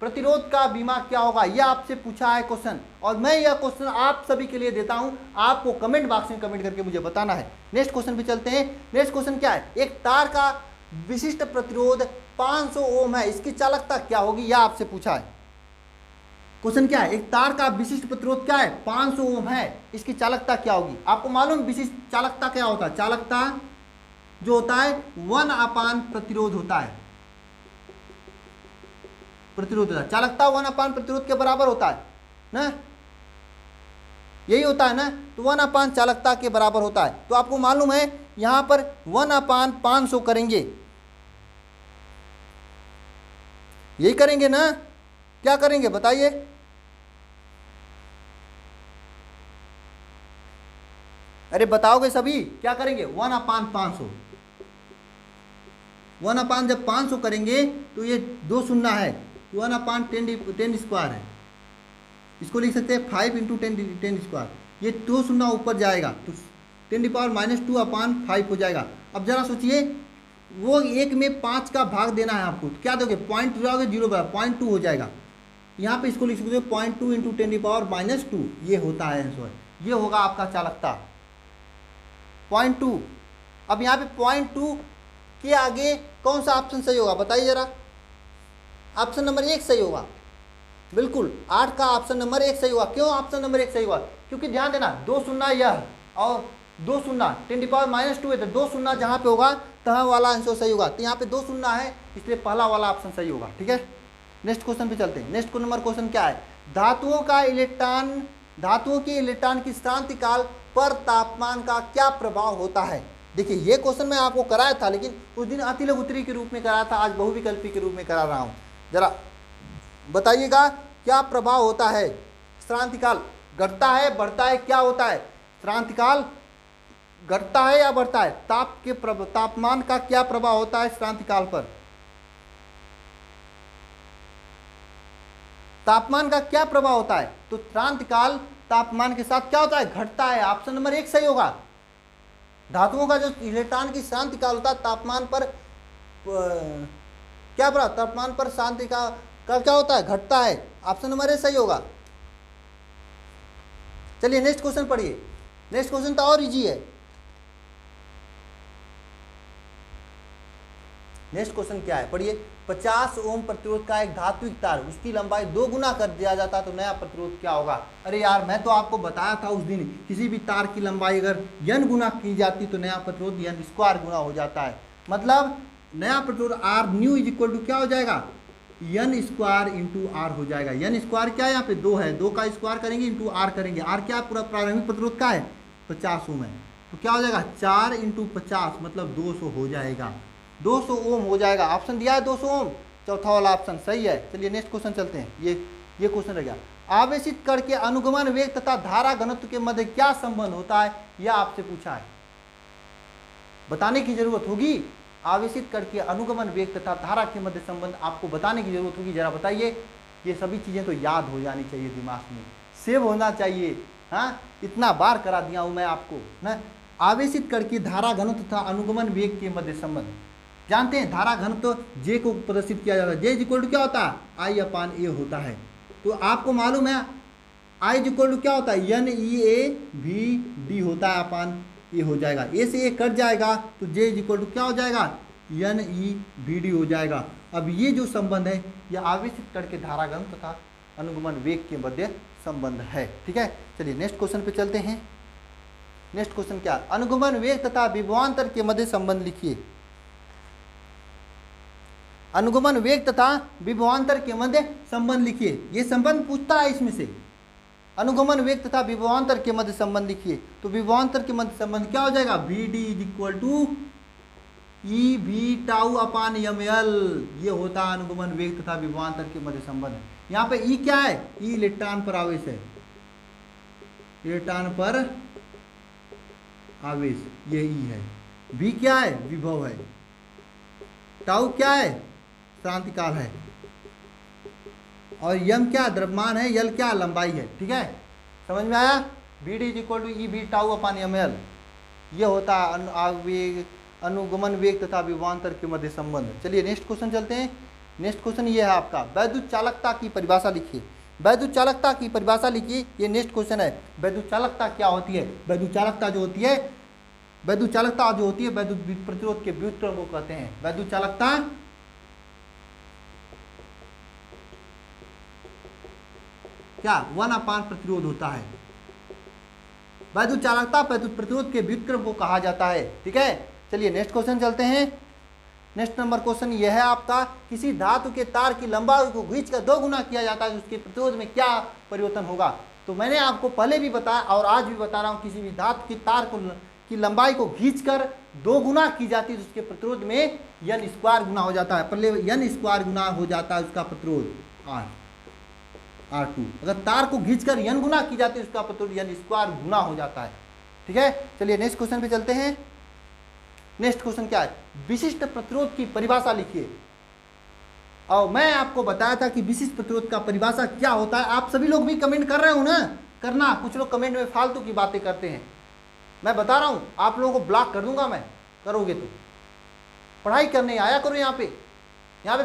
प्रतिरोध का बीमा क्या होगा, यह आपसे पूछा है क्वेश्चन, और मैं यह क्वेश्चन आप सभी के लिए देता हूं, आपको कमेंट बॉक्स में कमेंट करके मुझे बताना है। नेक्स्ट क्वेश्चन पे चलते हैं। नेक्स्ट क्वेश्चन क्या है? एक तार का विशिष्ट प्रतिरोध 500 ओम है, इसकी चालकता क्या होगी, यह आपसे पूछा है। क्वेश्चन क्या है, एक तार का विशिष्ट प्रतिरोध क्या है, 500 ओम है, इसकी चालकता क्या होगी। आपको मालूम विशिष्ट चालकता क्या होता है, चालकता जो होता है 1/, प्रतिरोध होता है, प्रतिरोध होता है, चालकता 1/, प्रतिरोध के बराबर होता है ना, यही होता है ना, तो 1/, चालकता के बराबर होता है। तो आपको मालूम है यहां पर 1/500 करेंगे, यही करेंगे ना, क्या करेंगे बताइए, अरे बताओगे सभी, क्या करेंगे 1/500, 1/, जब 500 करेंगे तो ये 2 शून्य है, 1/10 स्क्वायर है, इसको लिख सकते हैं 5 × 10 स्क्वायर, ये 2 शून्य ऊपर जाएगा तो 10⁻⁻2/5 हो जाएगा। अब जरा सोचिए, वो 1 में 5 का भाग देना है आपको, तो क्या दोगे, पॉइंट जाओगे, 0 बराबर 0.2 हो जाएगा। यहाँ पे इसको लिख सकते हो 0.2 × 10⁻², ये होता है आंसर, ये होगा आपका चालकता 0.2। अब यहाँ पे 0.2 के आगे कौन सा ऑप्शन सही होगा बताइए जरा, ऑप्शन नंबर 1 सही होगा, बिल्कुल 8 का ऑप्शन नंबर 1 सही होगा। क्यों ऑप्शन नंबर 1 सही हुआ, क्योंकि ध्यान देना 2 शून्य यह और 2 शून्य 10⁻² है, तो 2 शून्य जहाँ पे होगा तहाँ वाला आंसर सही होगा, तो यहाँ पे 2 शून्य है, इसलिए पहला वाला ऑप्शन सही होगा। ठीक है, नेक्स्ट क्वेश्चन पे चलते हैं। नेक्स्ट नंबर क्वेश्चन क्या है, धातुओं के इलेक्ट्रॉन की शांति काल पर तापमान का क्या प्रभाव होता है। देखिए ये क्वेश्चन मैं आपको कराया था, लेकिन उस दिन अतिलघुत्री के रूप में कराया था, आज बहुविकल्पी के रूप में करा रहा हूँ। जरा बताइएगा क्या प्रभाव होता है, श्रांतिकाल घटता है बढ़ता है, क्या होता है, श्रांतिकाल घटता है या बढ़ता है, तापमान का क्या प्रभाव होता है श्रांतिकाल पर, तापमान का क्या प्रभाव होता है। तो श्रांतिकाल तापमान के साथ क्या होता है, घटता है, ऑप्शन नंबर 1 सही होगा। धातुओं का जो इलेक्ट्रॉन की शांतिकाल होता है तापमान पर क्या प्रभाव, तापमान पर शांति का क्या होता है, घटता है, ऑप्शन नंबर 1 सही होगा। चलिए नेक्स्ट क्वेश्चन पढ़िए, नेक्स्ट क्वेश्चन तो और इजी है। नेक्स्ट क्वेश्चन क्या है पढ़िए, 50 ओम प्रतिरोध का एक धात्विक तार, उसकी लंबाई 2 गुना कर दिया जाता तो नया प्रतिरोध क्या होगा। अरे यार मैं तो आपको बताया था उस दिन, किसी भी तार की लंबाई अगर n गुना की जाती तो नया प्रतिरोध n² गुना हो जाता है, मतलब नया प्रतिरोध R new is equal to क्या हो जाएगा, n² × R हो जाएगा। n² क्या है, यहाँ पे 2 है, 2 का स्क्वायर करेंगे इंटू R करेंगे, R क्या पूरा प्रारंभिक प्रतिरोध का है 50 ओम है, तो क्या हो जाएगा 4 × 50 मतलब 200 हो जाएगा, 200 ओम हो जाएगा। ऑप्शन दिया है 200 ओम, चौथा वाला ऑप्शन सही है। चलिए नेक्स्ट क्वेश्चन चलते हैं, ये क्वेश्चन रह गया, आवेशित कण के अनुगमन वेग तथा धारा घनत्व के मध्य क्या संबंध होता है, यह आपसे पूछा है, बताने की जरूरत होगी। आवेशित कण के अनुगमन वेग तथा धारा के मध्य संबंध आपको बताने की जरूरत होगी, जरा बताइए। ये सभी चीजें तो याद हो जानी चाहिए, दिमाग में सेव होना चाहिए, हाँ इतना बार करा दिया हूं मैं आपको ना। आवेशित कण की धारा घनत्व तथा अनुगमन वेग के मध्य संबंध जानते हैं, धारा घनत्व जे को प्रदर्शित किया जाता है, जे इक्वल टू क्या होता है I/A होता है, तो आपको मालूम है I इक्वल टू क्या होता है NEAVD होता है, अपान ए हो जाएगा, ए से ए कट जाएगा तो जे इक्वल टू क्या हो जाएगा NEVD हो जाएगा। अब ये जो संबंध है यह आवेशित कण के धारा घनत्व तथा अनुगमन वेग के मध्य संबंध है। ठीक है, चलिए नेक्स्ट क्वेश्चन पे चलते हैं। नेक्स्ट क्वेश्चन क्या, अनुगमन वेग तथा विभवांतर के मध्य संबंध लिखिए। अनुगमन वेग तथा विभवांतर के मध्य संबंध लिखिए, ये संबंध पूछता है इसमें से, अनुगमन वेग तथा विभवांतर के मध्य संबंध लिखिए। तो विभवांतर के मध्य संबंध क्या हो जाएगा, VD = EV/μL, ये होता है अनुगमन वेग तथा विभवांतर के मध्य संबंध। यहाँ पे E क्या है, E इलेक्ट्रॉन पर आवेश है, इलेक्ट्रॉन पर आवेश, ये E है। V क्या है, विभव है। टाउ क्या है, क्रांतिकाल है। और यम क्या, द्रव्यमान है। यल क्या, लंबाई है। ठीक है, समझ में आया। VD = EV/μL, ये होता है अनुगमन वेग तथा विभवांतर के मध्य संबंध। चलिए नेक्स्ट क्वेश्चन चलते हैं। नेक्स्ट क्वेश्चन ये है आपका, वैद्युत चालकता की परिभाषा लिखिए। वैद्युत चालकता की परिभाषा लिखिए, ये नेक्स्ट क्वेश्चन है। वैद्युत चालकता क्या होती है, वैद्युत चालकता जो होती है, वैद्युत चालकता जो होती है वैद्युत प्रतिरोध के व्युत्क्रम को कहते हैं। वैद्युत चालकता क्या 1/, प्रतिरोध होता है। वैद्युत चालकता वैद्युत प्रतिरोध के व्युत्क्रम को कहा जाता है। ठीक है, चलिए नेक्स्ट क्वेश्चन चलते हैं। नेक्स्ट नंबर क्वेश्चन यह है आपका, किसी धातु के तार की लंबाई को खींचकर 2 गुना किया जाता है, उसके प्रतिरोध में क्या परिवर्तन होगा। तो मैंने आपको पहले भी बताया और आज भी बता रहा हूँ, किसी भी धातु के तार की लंबाई को खींचकर 2 गुना की जाती है तो उसके प्रतिरोध में n² गुना हो जाता है। पहले n² गुना हो जाता है उसका प्रतिरोध R2। अगर तार को खींचकर n गुना की जाती है उसका प्रतिरोध n² गुना हो जाता है। ठीक है, चलिए नेक्स्ट क्वेश्चन पे चलते हैं। नेक्स्ट क्वेश्चन क्या है, विशिष्ट प्रतिरोध की परिभाषा लिखिए। और मैं आपको बताया था कि विशिष्ट प्रतिरोध का परिभाषा क्या होता है। आप सभी लोग भी कमेंट कर रहे हो ना, करना। कुछ लोग कमेंट में फालतू की बातें करते हैं, मैं बता रहा हूं आप लोगों को ब्लॉक कर दूंगा मैं, करोगे तो। पढ़ाई करने आया करो यहाँ पे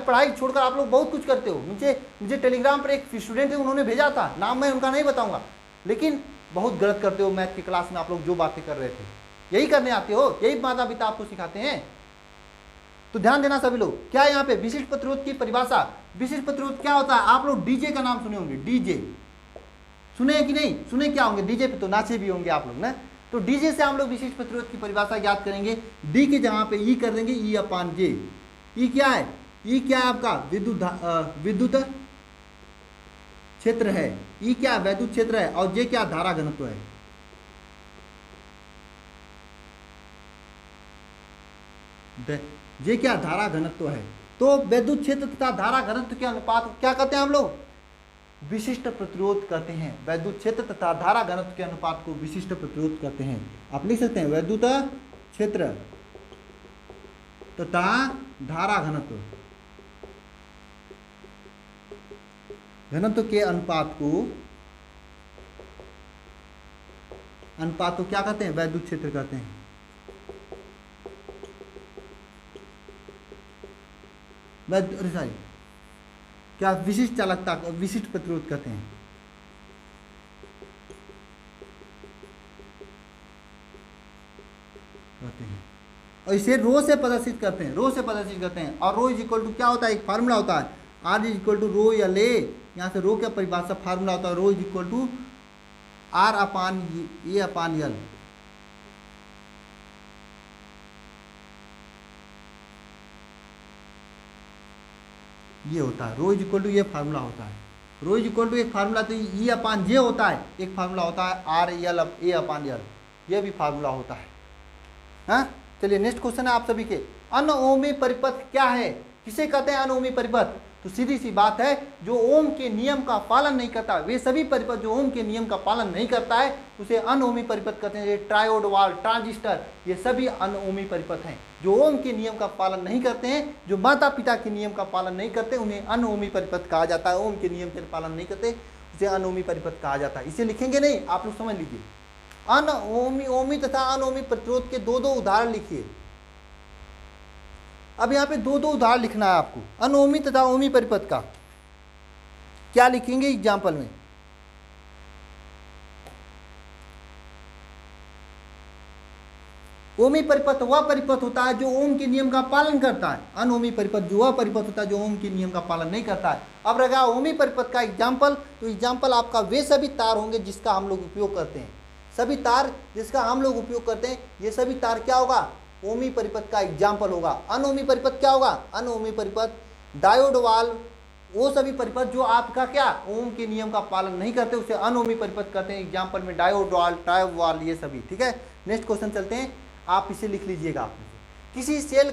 पढ़ाई छोड़कर आप लोग बहुत कुछ करते हो। मुझे टेलीग्राम पर एक स्टूडेंट है, उन्होंने भेजा था, नाम मैं उनका नहीं बताऊंगा, लेकिन बहुत गलत करते हो। मैथ की क्लास में आप लोग जो बातें कर रहे थे, यही करने आते हो, यही माता पिता आपको सिखाते हैं। तो ध्यान देना सभी लोग। क्या है यहाँ पे विशिष्ट प्रतिरोध की परिभाषा। विशिष्ट प्रतिरोध क्या होता है, आप लोग डीजे का नाम सुने होंगे, डीजे सुने हैं कि नहीं सुने, क्या होंगे डीजे पे तो नाचे भी होंगे आप लोग ना। तो डीजे से हम लोग विशिष्ट प्रतिरोध की परिभाषा याद करेंगे। डी के जगह पे ई कर देंगे, E/J। ई क्या है, ई क्या है आपका विद्युत क्षेत्र है, ई क्या है वैद्युत क्षेत्र है, और जे क्या धारा घनत्व है। जे क्या धारा घनत्व है। तो विद्युत क्षेत्र तथा धारा घनत्व के अनुपात को क्या कहते हैं हम लोग, विशिष्ट प्रतिरोध कहते हैं। वैद्युत क्षेत्र तथा धारा घनत्व के अनुपात को विशिष्ट प्रतिरोध कहते हैं। आप लिख सकते हैं वैद्युत क्षेत्र तथा धारा घनत्व के अनुपात को क्या कहते हैं, वैद्युत क्षेत्र कहते हैं। सॉरी, क्या विशिष्ट चालकता विशिष्ट प्रतिरोध कहते हैं। और इसे रो से प्रदर्शित करते हैं, और रो इज इक्वल टू क्या होता है, एक फार्मूला होता है, R इज इक्वल टू रो या ले। यहाँ से रो क्या परिभाषा फार्मूला होता है, रो इज इक्वल टू R/A/L। ये होता है रो इज इक्वल टू, ये फार्मूला होता है। रो इज इक्वल टू एक फार्मूला तो E/J होता है, एक फार्मूला होता है RA/L, ये भी फार्मूला होता है। हाँ, चलिए नेक्स्ट क्वेश्चन है आप सभी के, अनओमी परिपथ क्या है, किसे कहते हैं अनओमी परिपथ। तो सीधी सी बात है, जो ओम के नियम का पालन नहीं करता, वे सभी परिपथ जो ओम के नियम का पालन नहीं करता है उसे अनओमी परिपथ कहते हैं। ये ट्रायोड वाल्व, ट्रांजिस्टर, ये सभी अनओमी परिपथ हैं। जो ओम के नियम का पालन नहीं करते हैं, जो माता पिता के नियम का पालन नहीं करते, उन्हें अनओमी परिपथ कहा जाता है। ओम के नियम के पालन नहीं करते उसे अनओमी परिपथ कहा जाता है। इसे लिखेंगे नहीं, आप लोग समझ लीजिए। ओमी तथा अनओमी प्रतिरोध के 2 उदाहरण लिखिए। अब यहाँ पे 2 उदाहरण लिखना है आपको अनओमी तथा ओमी परिपथ का। क्या लिखेंगे एग्जाम्पल में, ओमी परिपथ वह परिपथ होता है जो ओम के नियम का पालन करता है। अनओमी परिपथ जो वह परिपथ होता है जो ओम के नियम का पालन नहीं करता है। अब रहेगा ओमी परिपथ का एग्जाम्पल, तो एग्जाम्पल आपका वे सभी तार होंगे जिसका हम लोग उपयोग करते हैं। सभी तार जिसका हम लोग उपयोग करते हैं, ये सभी तार क्या होगा, ओमी परिपथ का एग्जाम्पल होगा। अनओमी परिपथ क्या होगा, अनओमी परिपथ डायोड वाल्व, वो सभी परिपथ जो आपका क्या ओम के नियम का पालन नहीं करते उसे अनओमी परिपथ कहते हैं। एग्जाम्पल में डायोड वाल्व, ट्रायोड वाल्व, ये सभी। ठीक है, नेक्स्ट क्वेश्चन चलते हैं, आप इसे लिख लीजिएगा। किसी सेल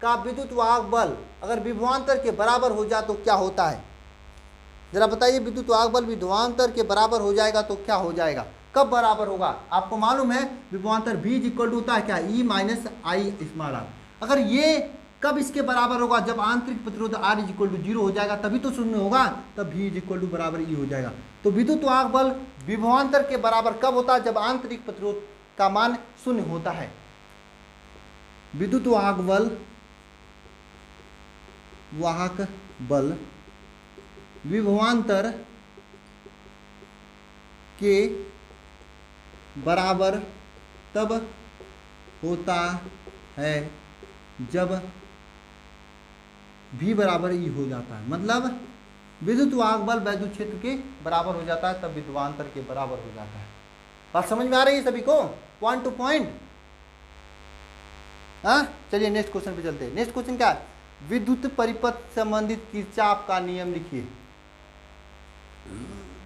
का विद्युत वाहक बल अगर विभवांतर के बराबर हो जाए तो क्या होता है, जरा बताइए। विद्युत वाहक बल विभवांतर के बराबर हो जाएगा तो क्या हो जाएगा, कब बराबर होगा। आपको मालूम है विभवांतर V इक्वल टू होता है क्या, E-I अगर ये कब इसके बराबर होगा, जब आंतरिक प्रतिरोध R इक्वल टू 0 हो जाएगा, तभी तो शून्य होगा, तब V इक्वल टू बराबर E हो जाएगा। तो विद्युत वाहक बल विभवांतर के बराबर कब होता है, जब आंतरिक प्रतिरोध का मान शून्य होता है। विद्युत वाहक बल विभवांतर के बराबर तब होता है जब V बराबर E हो जाता है। मतलब विद्युत वाहक बल वैद्युत क्षेत्र के बराबर हो जाता है, तब विद्युवांतर के बराबर हो जाता है। बात समझ में आ रही है सभी को, पॉइंट टू पॉइंट। हाँ, चलिए नेक्स्ट क्वेश्चन पे चलते हैं। नेक्स्ट क्वेश्चन क्या है, विद्युत परिपथ संबंधित किरचॉफ का नियम लिखिए।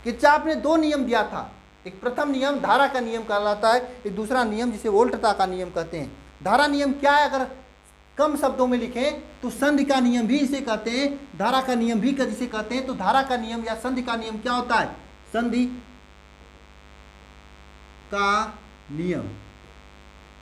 किरचॉफ ने दो नियम दिया था, एक प्रथम नियम धारा का नियम कहलाता है, एक दूसरा नियम जिसे वोल्टता का नियम कहते हैं। धारा नियम क्या है, अगर कम शब्दों में लिखें तो संधि का नियम भी इसे कहते हैं, धारा का नियम भी जिसे कहते हैं। तो धारा का नियम या संधि का नियम क्या होता है, संधि का नियम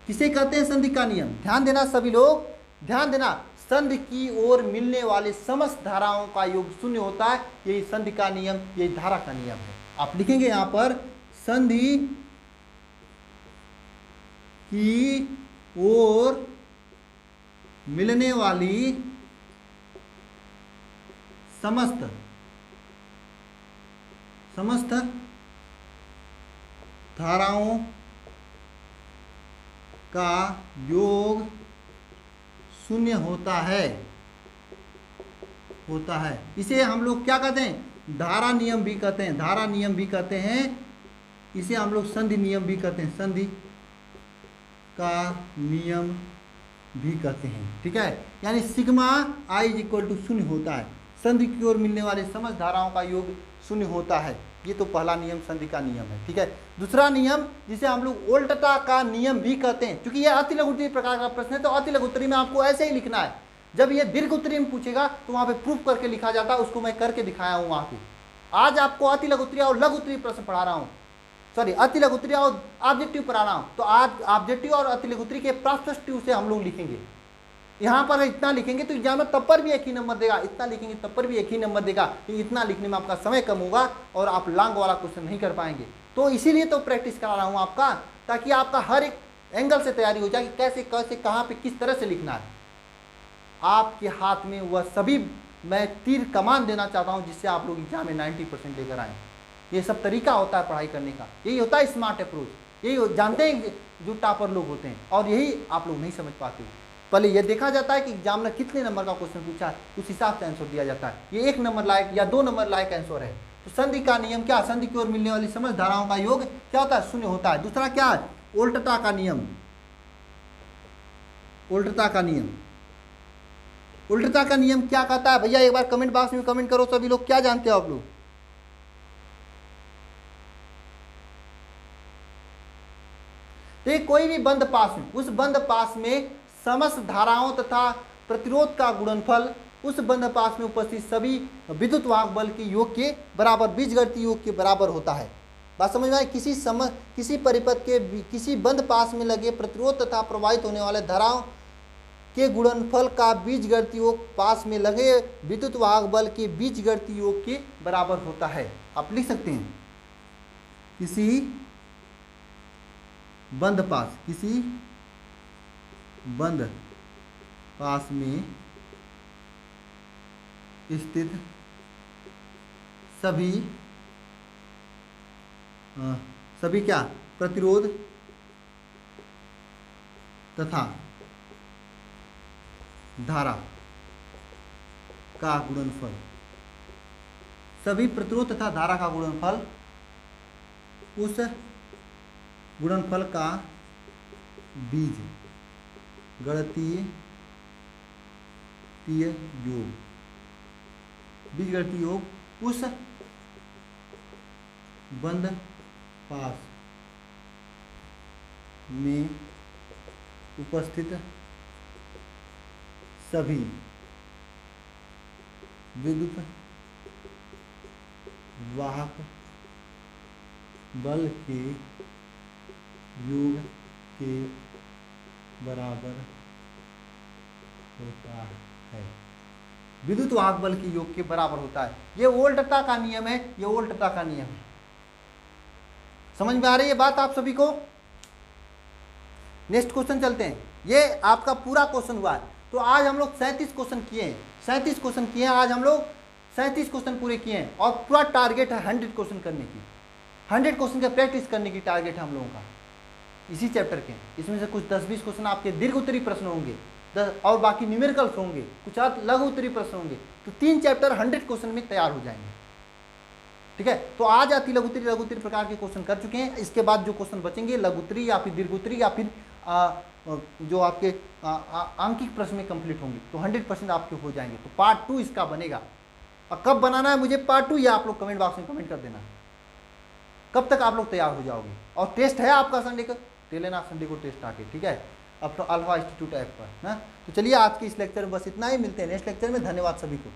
किसे कहते हैं, संधि का नियम। ध्यान देना सभी लोग, ध्यान देना, संधि की ओर मिलने वाले समस्त धाराओं का योग शून्य होता है, यही संधि का नियम, यही धारा का नियम है। आप लिखेंगे यहां पर संधि की ओर मिलने वाली समस्त धाराओं का योग शून्य होता है। इसे हम लोग क्या कहते हैं, धारा नियम भी कहते हैं, धारा नियम भी कहते हैं। इसे हम लोग संधि नियम भी कहते हैं, संधि का नियम भी कहते हैं। ठीक है, यानी sigma I is equal to शून्य होता है, संधि की ओर मिलने वाले समस्त धाराओं का योग शून्य होता है। ये तो पहला नियम संधि का नियम है। ठीक है, दूसरा नियम जिसे हम लोग वोल्टता का नियम भी कहते हैं। क्योंकि यह अति लघु उत्तरीय प्रकार का प्रश्न है, तो अति लघु उत्तरीय में आपको ऐसे ही लिखना है। जब ये दीर्घ उत्तरीय में पूछेगा तो वहां पे प्रूफ करके लिखा जाता है, उसको मैं करके दिखाया हूं वहां पे। आज आपको अति लघु उत्तरीय और लघु उत्तरीय प्रश्न पढ़ा रहा हूं, सॉरी अति लघु उत्तरीय और ऑब्जेक्टिव पढ़ा रहा हूं। तो आज ऑब्जेक्टिव और अति लघु उत्तरीय के पर्सपेक्टिव से हम लोग लिखेंगे। यहाँ पर इतना लिखेंगे तो एग्जाम में तब पर भी एक ही नंबर देगा, इतना लिखेंगे तब पर भी एक ही नंबर देगा। इतना लिखने में आपका समय कम होगा और आप लॉन्ग वाला क्वेश्चन नहीं कर पाएंगे। तो इसीलिए तो प्रैक्टिस करा रहा हूँ आपका, ताकि आपका हर एक एंगल से तैयारी हो जाए कि कैसे कैसे कहाँ पे किस तरह से लिखना है। आपके हाथ में वह सभी मैं तीर कमान देना चाहता हूँ जिससे आप लोग एग्जाम में 90% लेकर आएँ। ये सब तरीका होता है पढ़ाई करने का, यही होता है स्मार्ट अप्रोच। यही जानते हैं जो टॉपर लोग होते हैं, और यही आप लोग नहीं समझ पाते हो। पहले यह देखा जाता है कि एग्जाम ने कितने नंबर का क्वेश्चन पूछा है, उस हिसाब से आंसर दिया जाता है। ये 1 नंबर लायक या 2 नंबर लायक आंसर है। तो संधि का नियम क्या, संधि की ओर मिलने वाली समस्त धाराओं का योग क्या होता है, शून्य होता है। दूसरा क्या है, वोल्टता का नियम। वोल्टता का नियम, वोल्टता का नियम क्या कहता है भैया, एक बार कमेंट बॉक्स में कमेंट करो सभी लोग, क्या जानते हो आप लोग। तो कोई भी बंद पास में, उस बंद पास में समस्त धाराओं तथा प्रतिरोध का गुणनफल उस बंद पास में उपस्थित सभी विद्युत वाहक बल के योग के बराबर, बीजगणितीय योग के बराबर होता है। बात समझ में आए, किसी परिपथ के किसी बंद पास में लगे प्रतिरोध तथा प्रवाहित होने वाले धाराओं के गुणनफल का बीजगणितीय योग पास में लगे विद्युत वाहक बल के बीजगणितीय योग के बराबर होता है। आप लिख सकते हैं किसी बंद पास, किसी बंद पास में स्थित सभी क्या, प्रतिरोध तथा धारा का गुणनफल, सभी प्रतिरोध तथा धारा का गुणनफल उस गुणनफल का बीज गणितीय योग, बीजगणितीय योग उस बंद पास में उपस्थित सभी विद्युत वाहक बल के योग के बराबर होता है। विद्युत वाहक बल के योग के बराबर होता है। ये वोल्टता का नियम है, ये वोल्टता का नियम है। समझ में आ रही है बात आप सभी को। नेक्स्ट क्वेश्चन चलते हैं। ये आपका पूरा क्वेश्चन हुआ है। तो आज हम लोग 37 क्वेश्चन किए हैं, 37 क्वेश्चन किए हैं आज हम लोग, 37 क्वेश्चन पूरे किए हैं। और पूरा टारगेट है 100 क्वेश्चन करने की, 100 क्वेश्चन का प्रैक्टिस करने की टारगेट है हम लोगों का इसी चैप्टर के। इसमें से कुछ 10-20 क्वेश्चन आपके दीर्घ उत्तरीय प्रश्न होंगे, और बाकी न्यूमेरिकल्स होंगे, कुछ लघु उत्तरीय प्रश्न होंगे, तो 3 चैप्टर 100 क्वेश्चन में तैयार हो जाएंगे। ठीक है, तो आज अति लघुत्तरी प्रकार के क्वेश्चन कर चुके हैं। इसके बाद जो क्वेश्चन बचेंगे लघुत्तरी या फिर दीर्घोत्तरी या फिर जो आपके आंकिक प्रश्न में कंप्लीट होंगे, तो 100% आपके हो जाएंगे। तो पार्ट 2 इसका बनेगा। और कब बनाना है मुझे पार्ट 2, या आप लोग कमेंट बॉक्स में कमेंट कर देना, कब तक आप लोग तैयार हो जाओगे। और टेस्ट है आपका संडे को, दे लेना संडे को टेस्ट आके, ठीक है, अब तो अल्फा इंस्टीट्यूट ऐप पर ना। तो चलिए आज के इस लेक्चर में बस इतना ही, मिलते हैं नेक्स्ट लेक्चर में। धन्यवाद सभी को।